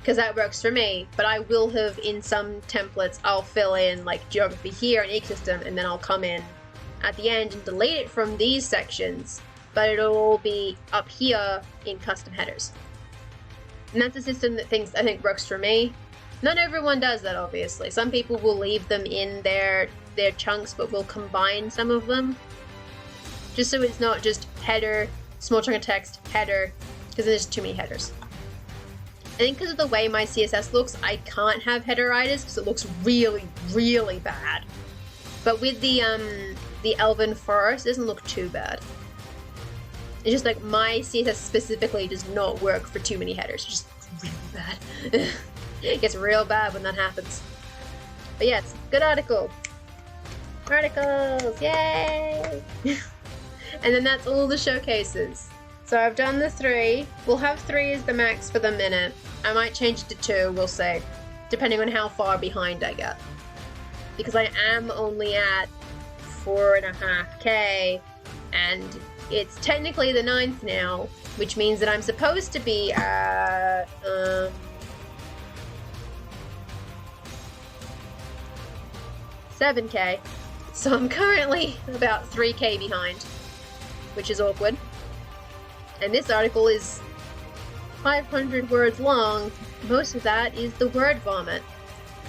Speaker 1: because that works for me. But I will have in some templates, I'll fill in like geography here and ecosystem, and then I'll come in at the end and delete it from these sections, but it'll all be up here in custom headers. And that's a system that I think works for me. Not everyone does that, obviously. Some people will leave them in their chunks, but will combine some of them. Just so it's not just header, small chunk of text, header, because there's too many headers. I think because of the way my CSS looks, I can't have headeritis because it looks really, really bad. But with the Elven Forest, it doesn't look too bad. It's just like my CSS specifically does not work for too many headers. It's just really bad. It gets real bad when that happens. But yeah, it's a good article. Articles, yay! And then that's all the showcases. So I've done the 3. We'll have 3 as the max for the minute. I might change it to 2, we'll see. Depending on how far behind I get. Because I am only at 4.5k, and it's technically the 9th now, which means that I'm supposed to be at, 7k. So I'm currently about 3k behind, which is awkward. And this article is 500 words long. Most of that is the word vomit,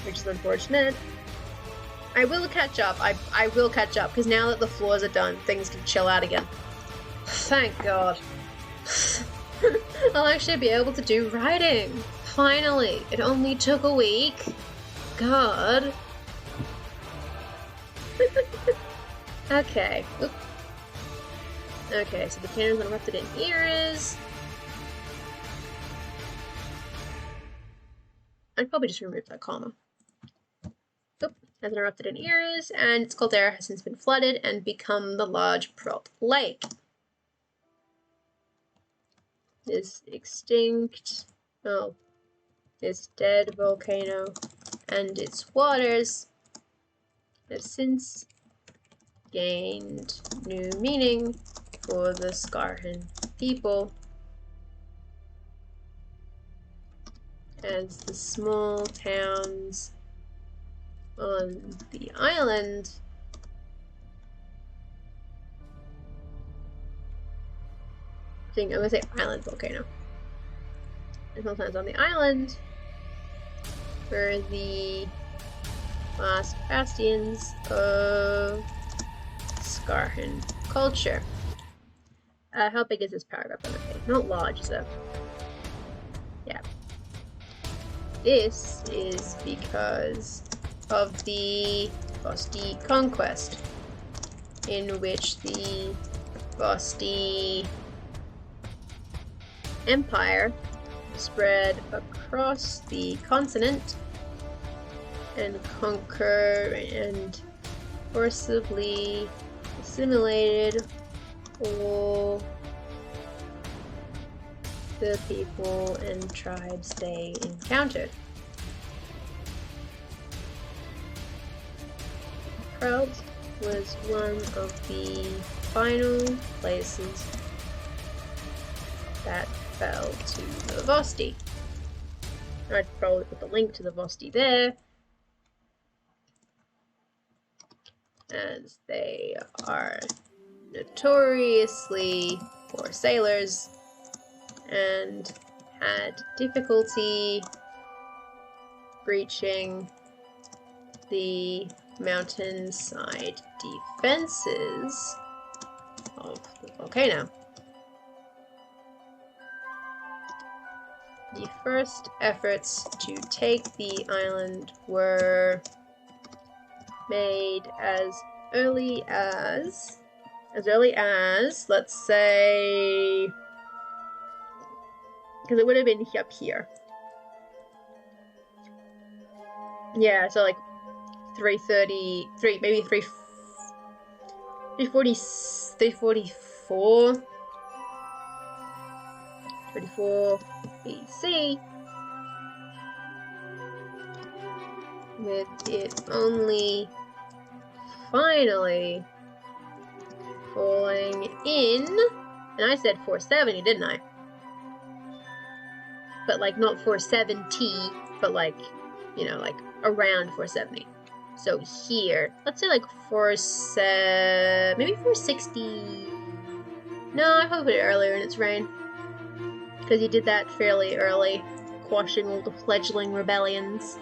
Speaker 1: which is unfortunate. I will catch up. I will catch up, because now that the floors are done, things can chill out again. Thank God. I'll actually be able to do writing. Finally. It only took a week. God. Okay. Oop. Okay, so the cannon's erupted in ears. I'd probably just remove that comma. Oop. Has an erupted in ears, and its caldera has since been flooded and become the large Peralt Lake. This extinct, this dead volcano and its waters have since gained new meaning for the Skarhan people, as the small towns on the island I'm gonna say island volcano. And sometimes on the island were the last bastions of Skarhan culture. How big is this paragraph on the page? Not large, so yeah. This is because of the Vosti conquest, in which the Vosti Empire spread across the continent and conquered and forcibly assimilated all the people and tribes they encountered. Peralt was one of the final places that fell to the Vosti. I'd probably put the link to the Vosti there, as they are notoriously poor sailors and had difficulty breaching the mountainside defenses of the volcano. The first efforts to take the island were made as early as, let's say, because it would have been up here. Yeah, so like 3:30, maybe 344 BC, with it only finally falling in, and I said 470, didn't I? But like not 470, but like, you know, like around 470. So here, let's say like maybe 460. No, I probably put it earlier in its reign, because he did that fairly early, quashing all the fledgling rebellions.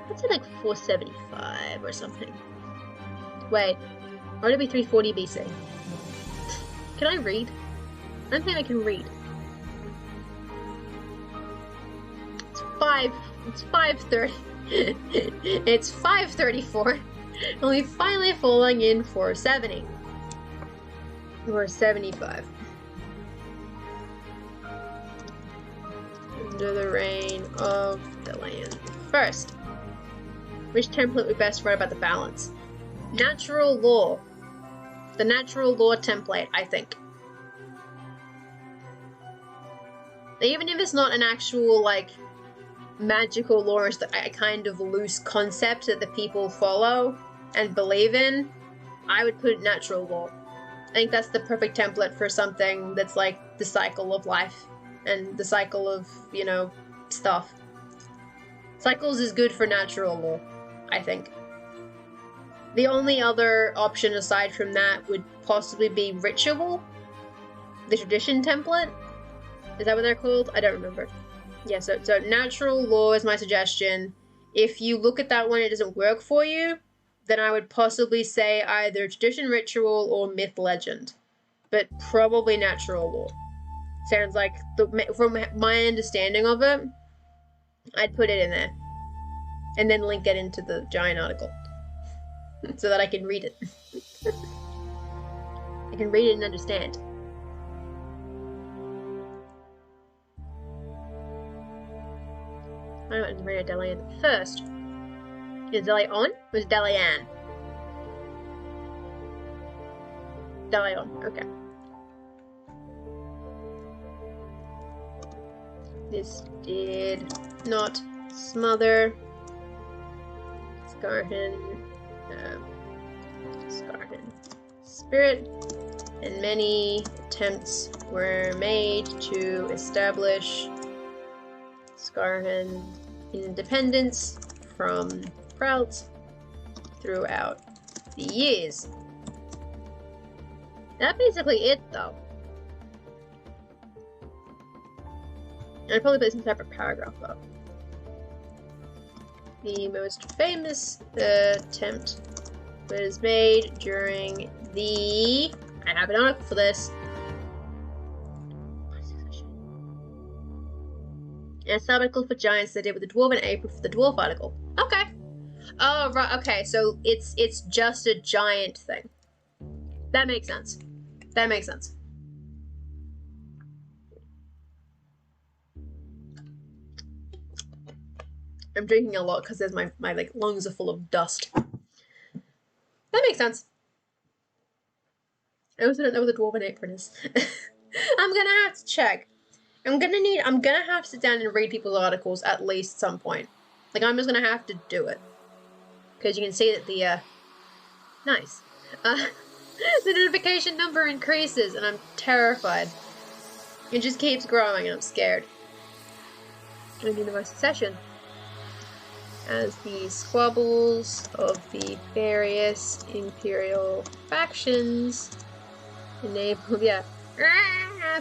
Speaker 1: Let's say like 475 or something. Wait, or it'd be 340 BC. Can I read? I don't think I can read. It's 5:30. It's 5:34. Only finally falling in 470. Or 75. Under the reign of the land. First, which template would best write about the balance? Natural law. The natural law template, I think. Even if it's not an actual, like, magical law, it's a kind of loose concept that the people follow and believe in, I would put natural law. I think that's the perfect template for something that's like the cycle of life and the cycle of, you know, stuff. Cycles is good for natural law, I think. The only other option aside from that would possibly be ritual, the tradition template. Is that what they're called? I don't remember. Yeah, so natural law is my suggestion. If you look at that one, it doesn't work for you, then I would possibly say either tradition, ritual, or myth, legend. But probably natural law. Sounds like, from my understanding of it, I'd put it in there. And then link it into the giant article. So that I can read it. I can read it and understand. I went to read Delian first. Is Delian on? Or is Delian? Delian, okay. This did not smother Scarhan spirit, and many attempts were made to establish Scarhan independence from Prout throughout the years. That's basically it, though. I'd probably put some separate paragraph, though. The most famous attempt was made during the... I have an article for this. And a sub-article for giants that did with the dwarf and April for the dwarf article. Okay. Oh, right, okay, so it's just a giant thing. That makes sense. That makes sense. I'm drinking a lot because there's my like lungs are full of dust. That makes sense. I also don't know what the dwarven apron is. I'm gonna have to check. I'm gonna have to sit down and read people's articles at least some point. Like, I'm just gonna have to do it. Because you can see that the, nice. The notification number increases, and I'm terrified. It just keeps growing, and I'm scared. Join the universal session. As the squabbles of the various imperial factions enable, yeah.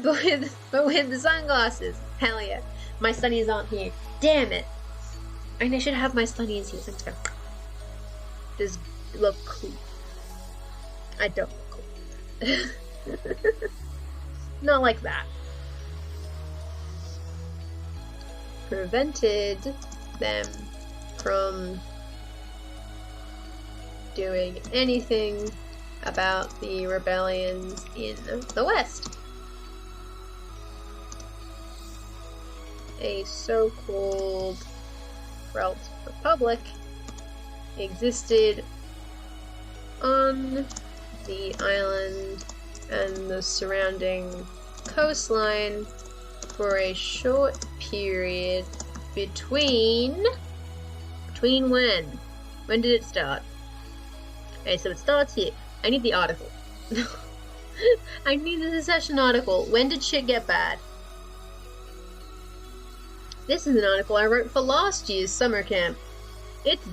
Speaker 1: But with the sunglasses. Hell yeah. My sunnies aren't here. Damn it. And I should have my sunnies here. So Does look cool? I don't look cool. Not like that. Prevented them from doing anything about the rebellions in the West. A so-called Felt Republic existed on the island and the surrounding coastline for a short period between when? When did it start? Okay, so it starts here. I need the article. I need the secession article. When did shit get bad? This is an article I wrote for last year's summer camp. It's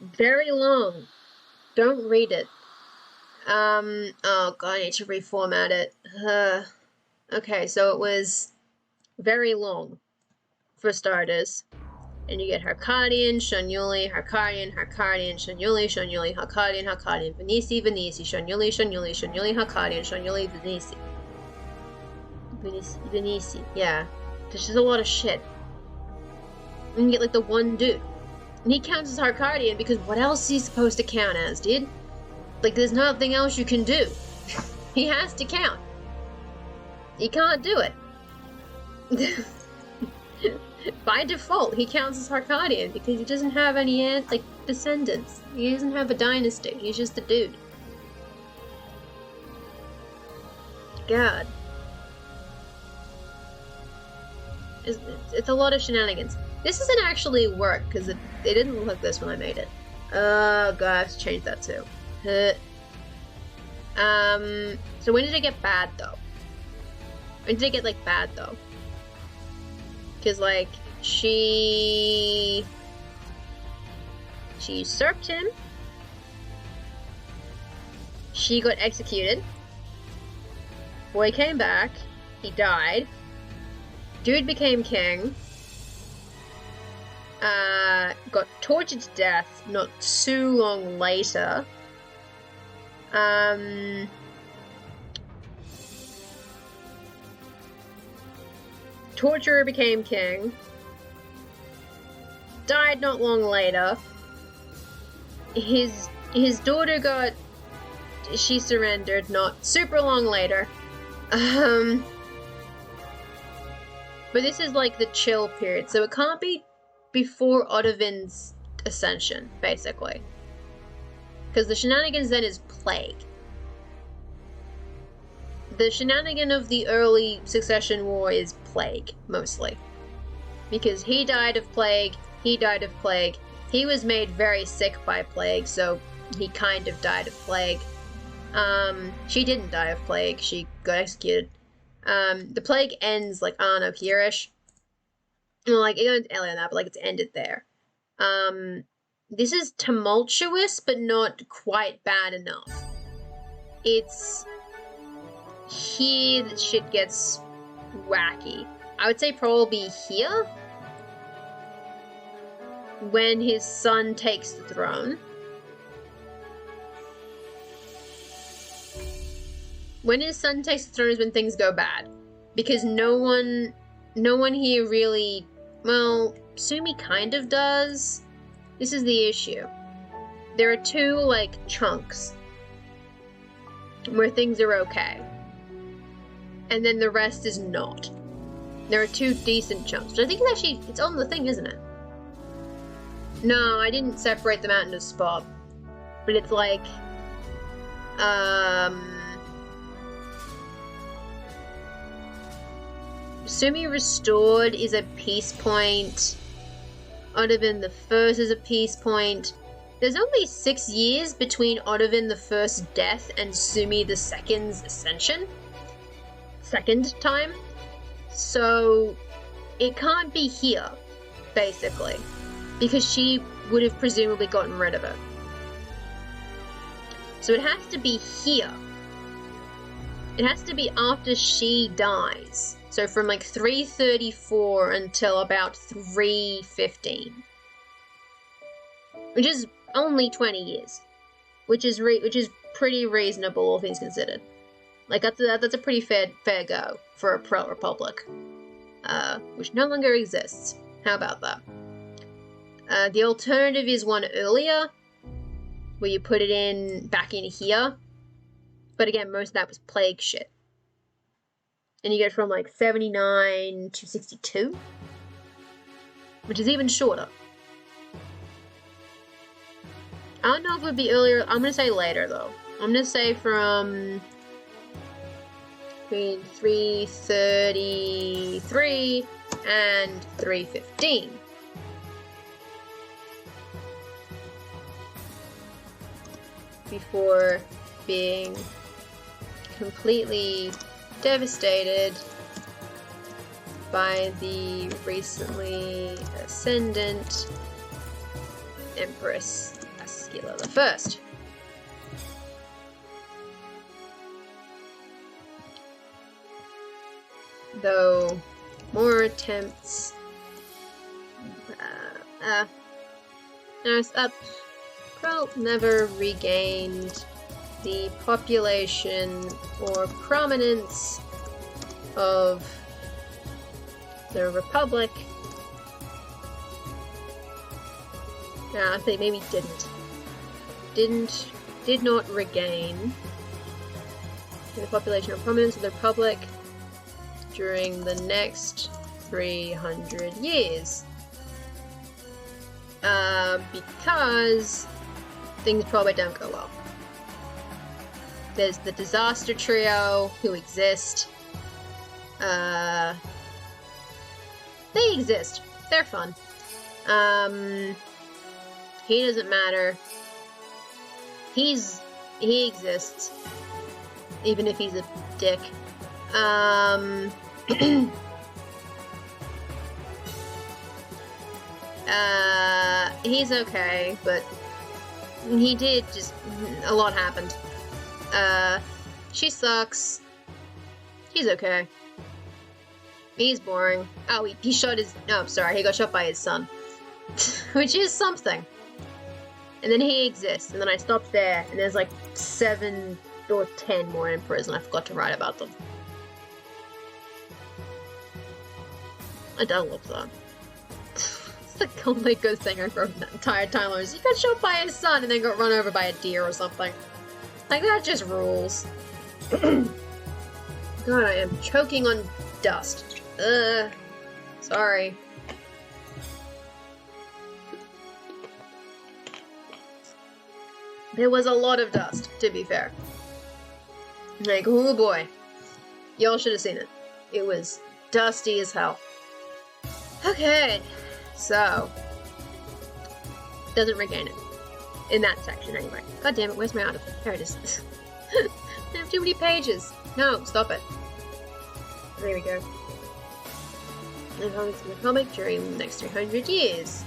Speaker 1: very long. Don't read it. Oh god, I need to reformat it. Okay, so it was very long, for starters. And you get Harkadian, Shanyuli, Harkadian, Harkadian, Shanyuli, Shanyuli, Harkadian, Harkadian, Venisi, Venisi, Shanyuli, Shanyuli, Shanyuli, Harkadian, Shanyuli, Venisi. Venisi, yeah. There's just a lot of shit. And you get like the one dude. And he counts as Harkadian because what else is he supposed to count as, dude? Like, there's nothing else you can do. He has to count. He can't do it. By default, he counts as Harkadian because he doesn't have any, like, descendants. He doesn't have a dynasty. He's just a dude. God. It's a lot of shenanigans. This doesn't actually work because it didn't look like this when I made it. Oh god, I have to change that too. So when did it get bad though? When did it get like bad though? Because like she usurped him. She got executed. Boy came back. He died. Dude became king. Got tortured to death not too long later. Torturer became king. Died not long later. His daughter she surrendered not super long later. But this is like the chill period, so it can't be before Odovin's ascension, basically. Because the shenanigans then is plague. The shenanigan of the early succession war is plague, mostly. Because he died of plague, he died of plague, he was made very sick by plague, so he kind of died of plague. She didn't die of plague, she got executed. The plague ends, like, I don't know, here-ish. Well, like, it doesn't end on that, but, like, it's ended there. This is tumultuous, but not quite bad enough. It's here that shit gets wacky. I would say probably here, when his son takes the throne. When his son takes the throne is when things go bad. Because no one here really, well, Sumi kind of does. This is the issue. There are two, like, chunks where things are okay. And then the rest is not. There are two decent chunks. But I think it's on the thing, isn't it? No, I didn't separate them out into a spot. But it's like, Sumi Restored is a peace point. Odovin the First is a peace point. There's only 6 years between Odovin the First's death and Sumi the Second's ascension. Second time. So it can't be here, basically. Because she would have presumably gotten rid of it. So it has to be here. It has to be after she dies. So from like 334 until about 315. Which is only 20 years, which is pretty reasonable, all things considered. Like that's a pretty fair go for a pro-republic, which no longer exists. How about that? The alternative is one earlier, where you put it back in here. But again, most of that was plague shit. And you get from like 79 to 62, which is even shorter. I don't know if it would be earlier. I'm gonna say later though. I'm gonna say from between 333 and 315. Before being completely devastated by the recently ascendant Empress Ascilla I. Though more attempts Krell never regained the population or prominence of the Republic. I think maybe did not regain the population or prominence of the Republic during the next 300 years. Because things probably don't go well. There's the disaster trio who exist. They exist. They're fun. He doesn't matter. He exists. Even if he's a dick. He's okay, but he did just... a lot happened. She sucks. He's okay. He's boring. Oh, he shot his... oh, sorry, he got shot by his son. Which is something. And then he exists, and then I stopped there, and there's like 7 or 10 more emperors, and I forgot to write about them. I don't love that. It's the only good thing I wrote in that entire timeline was he got shot by his son and then got run over by a deer or something. Like, that just rules. God, I am choking on dust. Sorry. There was a lot of dust, to be fair. Like, oh boy. Y'all should have seen it. It was dusty as hell. Okay, so. Doesn't regain it. In that section, anyway. God damn it, where's my article? There it is. I have too many pages. No, stop it. There we go. And comics in the comic during the next 300 years.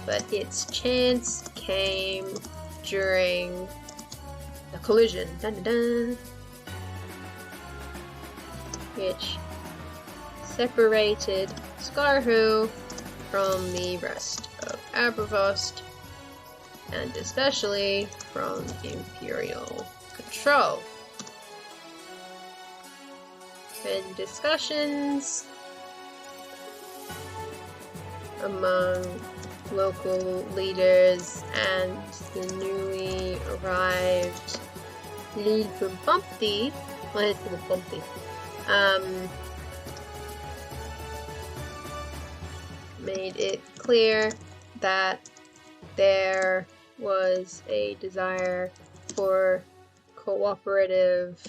Speaker 1: But its chance came during the collision, dun, dun, dun, which separated Skarhu from the rest of Abervost, and especially from Imperial control. And discussions among local leaders and the newly arrived Lil Bumpty, what is Lil Bumpty? Made it clear that there was a desire for cooperative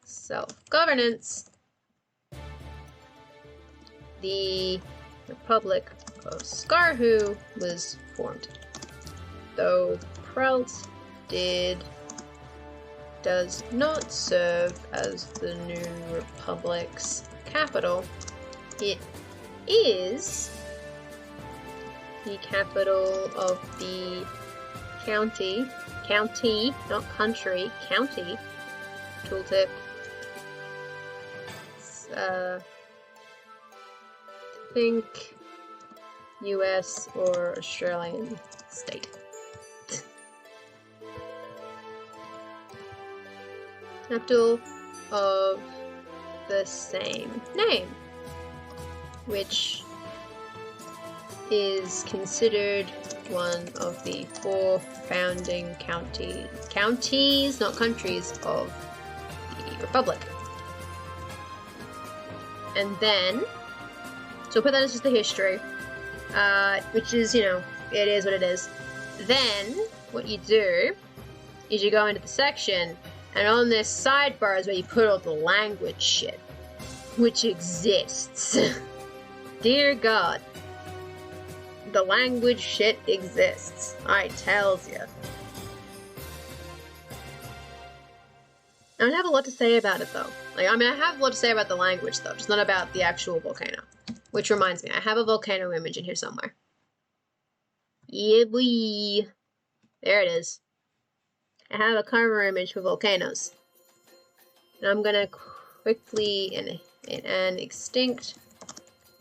Speaker 1: self-governance. The Republic of Skarhu was formed. Though Prelt does not serve as the new Republic's capital, it is the capital of the county, not country, county, tooltip. I think US or Australian state. Capital of the same name, which is considered one of the 4 founding counties, not countries, of the Republic. And then, so put that as just the history, which is, you know, it is what it is. Then, what you do is you go into the section, and on this sidebar is where you put all the language shit, which exists. Dear God. The language shit exists, I tells you. I don't have a lot to say about it though. Like, I mean, I have a lot to say about the language though, just not about the actual volcano. Which reminds me, I have a volcano image in here somewhere. Yeah, boy. There it is. I have a cover image for volcanoes. And I'm gonna quickly, in an extinct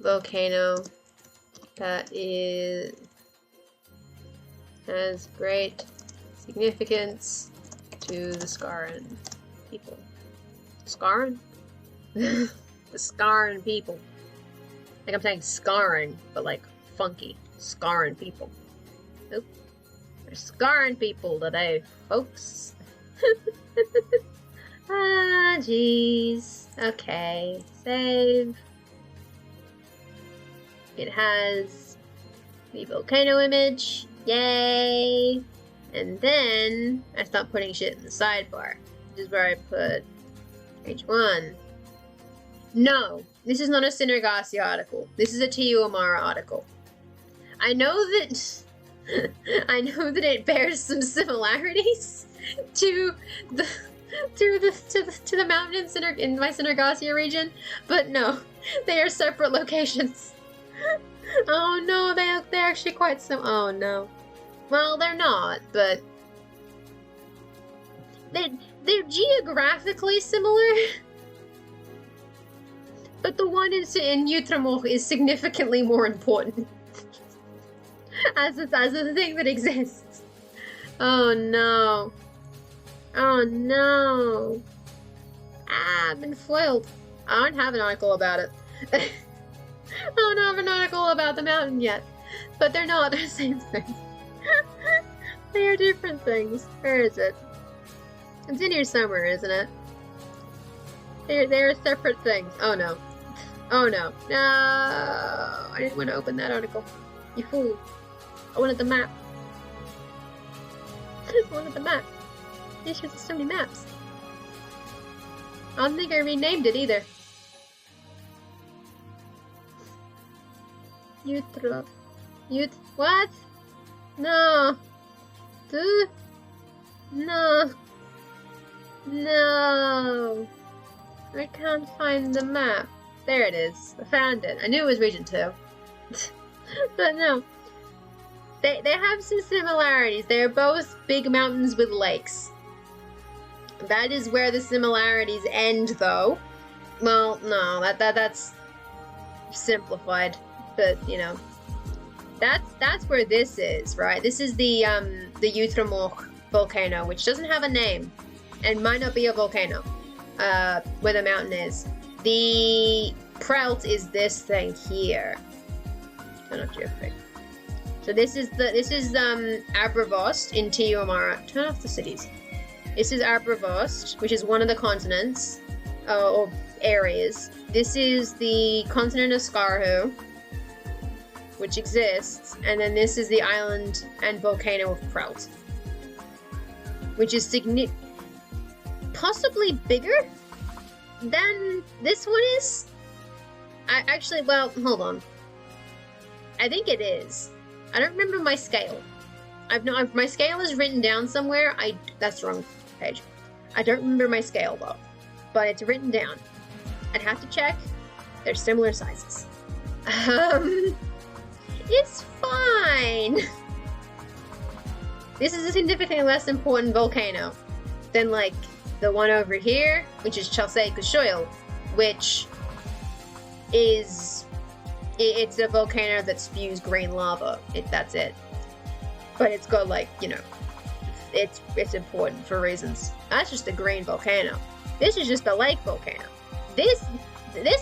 Speaker 1: volcano that has great significance to the Scaran people. Scaran? The Scaran people. Like I'm saying scarring, but like funky. Scaran people. Nope. They're Scaran people today, folks. Ah, jeez. Okay. Save. It has the volcano image. Yay! And then I stopped putting shit in the sidebar. This is where I put page 1. No, this is not a Synergasia article. This is a Tiuamara article. I know that it bears some similarities to the mountain in my Synergasia region, but no, they are separate locations. Oh no, they're actually quite oh no. Well, they're not, but they're geographically similar. But the one in Utrecht is significantly more important as a thing that exists. Oh no. Oh no. Ah, I've been foiled. I don't have an article about it. I don't have an article about the mountain yet, but they're not the same thing. They are different things. Where is it? It's in here somewhere, isn't it? They're separate things. Oh no. Oh no. No! I didn't want to open that article. You fool. I wanted the map. I wanted the map. There's just so many maps. I don't think I renamed it either. What? No. Dude. No. No. I can't find the map. There it is. I found it. I knew it was region 2. But no. They have some similarities. They're both big mountains with lakes. That is where the similarities end though. Well, no, that's simplified. But, you know, that's where this is, right? This is the Utrecht volcano, which doesn't have a name and might not be a volcano, where the mountain is. The Prelt is this thing here. Turn off geofig. So this is Abravost in Tiuamara. Turn off the cities. This is Abravost, which is one of the continents or areas. This is the continent of Skarhu, which exists, and then this is the island and volcano of Prelt, which is possibly bigger than this one is. Well, hold on. I think it is. I don't remember my scale. My scale is written down somewhere. That's the wrong page. I don't remember my scale though, but it's written down. I'd have to check. They're similar sizes. It's fine. This is a significantly less important volcano than like the one over here, which is Chelsea Kushoil, which is It's a volcano that spews green lava. That's it. But it's got, like, you know, it's important for reasons. That's just the green volcano. This is just the lake volcano. This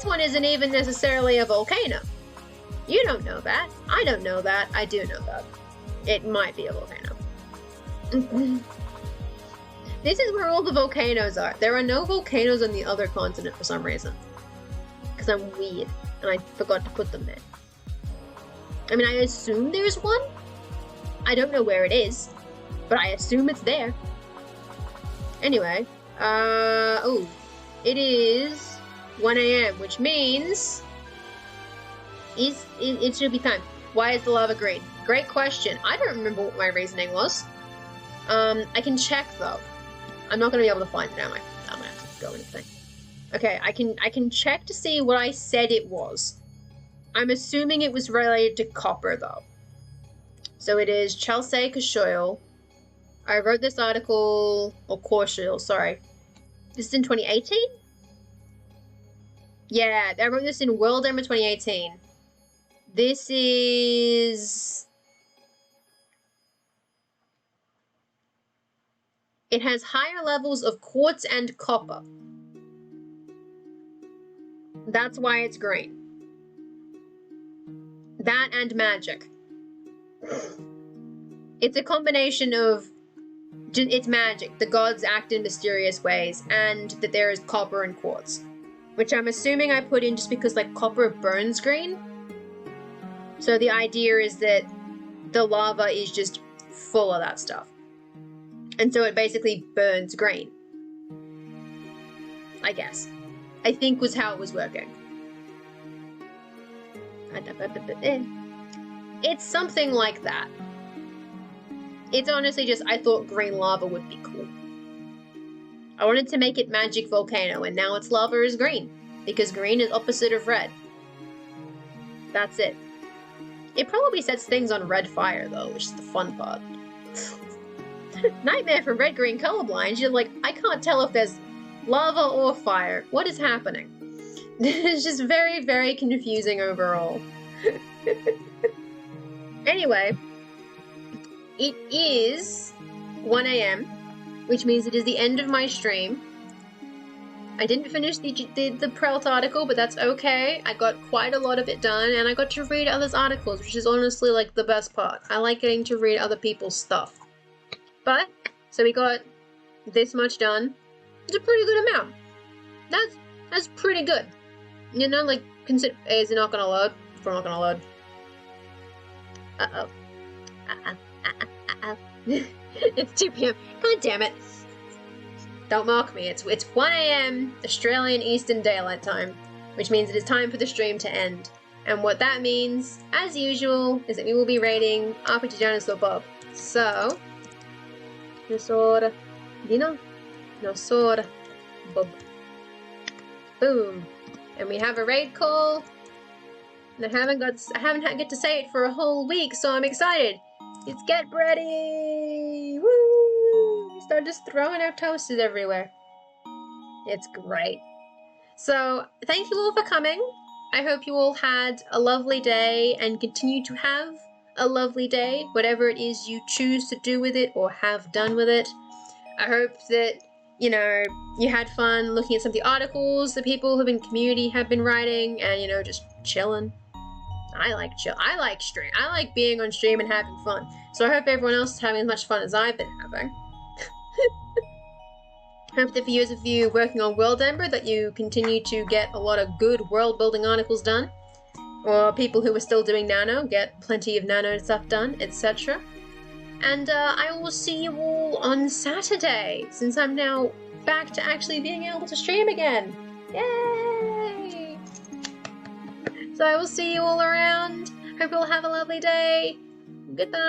Speaker 1: one isn't even necessarily a volcano. You don't know that. I don't know that. I do know that. It might be a volcano. This is where all the volcanoes are. There are no volcanoes on the other continent for some reason. Because I'm weird, and I forgot to put them there. I mean, I assume there's one. I don't know where it is, but I assume it's there. Anyway, oh, it is 1 a.m., which means it should be time. Why is the lava green? Great question. I don't remember what my reasoning was. I can check though. I'm not gonna be able to find it, am I? I'm gonna have to go in the thing. Okay, I can check to see what I said it was. I'm assuming it was related to copper though. So it is Chelsea Kashoil. I wrote this article, or Korshoil, sorry. This is in 2018? Yeah, I wrote this in WorldEmber 2018. This is... It has higher levels of quartz and copper. That's why it's green. That and magic. It's a combination of... It's magic. The gods act in mysterious ways, and that there is copper and quartz. Which I'm assuming I put in just because, like, copper burns green. So the idea is that the lava is just full of that stuff. And so it basically burns green. I guess. I think was how it was working. It's something like that. It's honestly just, I thought green lava would be cool. I wanted to make it magic volcano, and now its lava is green. Because green is opposite of red. That's it. It probably sets things on red fire, though, which is the fun part. Nightmare for red-green colorblind. You're like, I can't tell if there's lava or fire. What is happening? It's just very, very confusing overall. Anyway, it is 1 a.m., which means it is the end of my stream. I didn't finish the Prelt article, but that's okay. I got quite a lot of it done, and I got to read others' articles, which is honestly, like, the best part. I like getting to read other people's stuff. But, so we got this much done. It's a pretty good amount. That's pretty good. You know, like, consider... Is it not gonna load? It's probably not gonna load. Uh-oh. Uh-oh. It's 2 p.m. God damn it. Don't mock me. It's 1 a.m. Australian Eastern Daylight Time, which means it is time for the stream to end. And what that means, as usual, is that we will be rating RPG Dinosaur Bob. So... Dinosaur... Dino? Dinosaur... Bob. Boom. And we have a raid call. And I haven't get to say it for a whole week, so I'm excited. It's get ready! Woo! We start just throwing our toasters everywhere. It's great. So, thank you all for coming. I hope you all had a lovely day and continue to have a lovely day, whatever it is you choose to do with it or have done with it. I hope that, you know, you had fun looking at some of the articles that people who in community have been writing and, you know, just chilling. I like stream. I like being on stream and having fun. So I hope everyone else is having as much fun as I've been having. Hope that for those of you working on WorldEmber that you continue to get a lot of good world building articles done. Or people who are still doing nano get plenty of nano stuff done, etc. And I will see you all on Saturday, since I'm now back to actually being able to stream again. Yay! So I will see you all around. Hope you'll have a lovely day. Goodbye!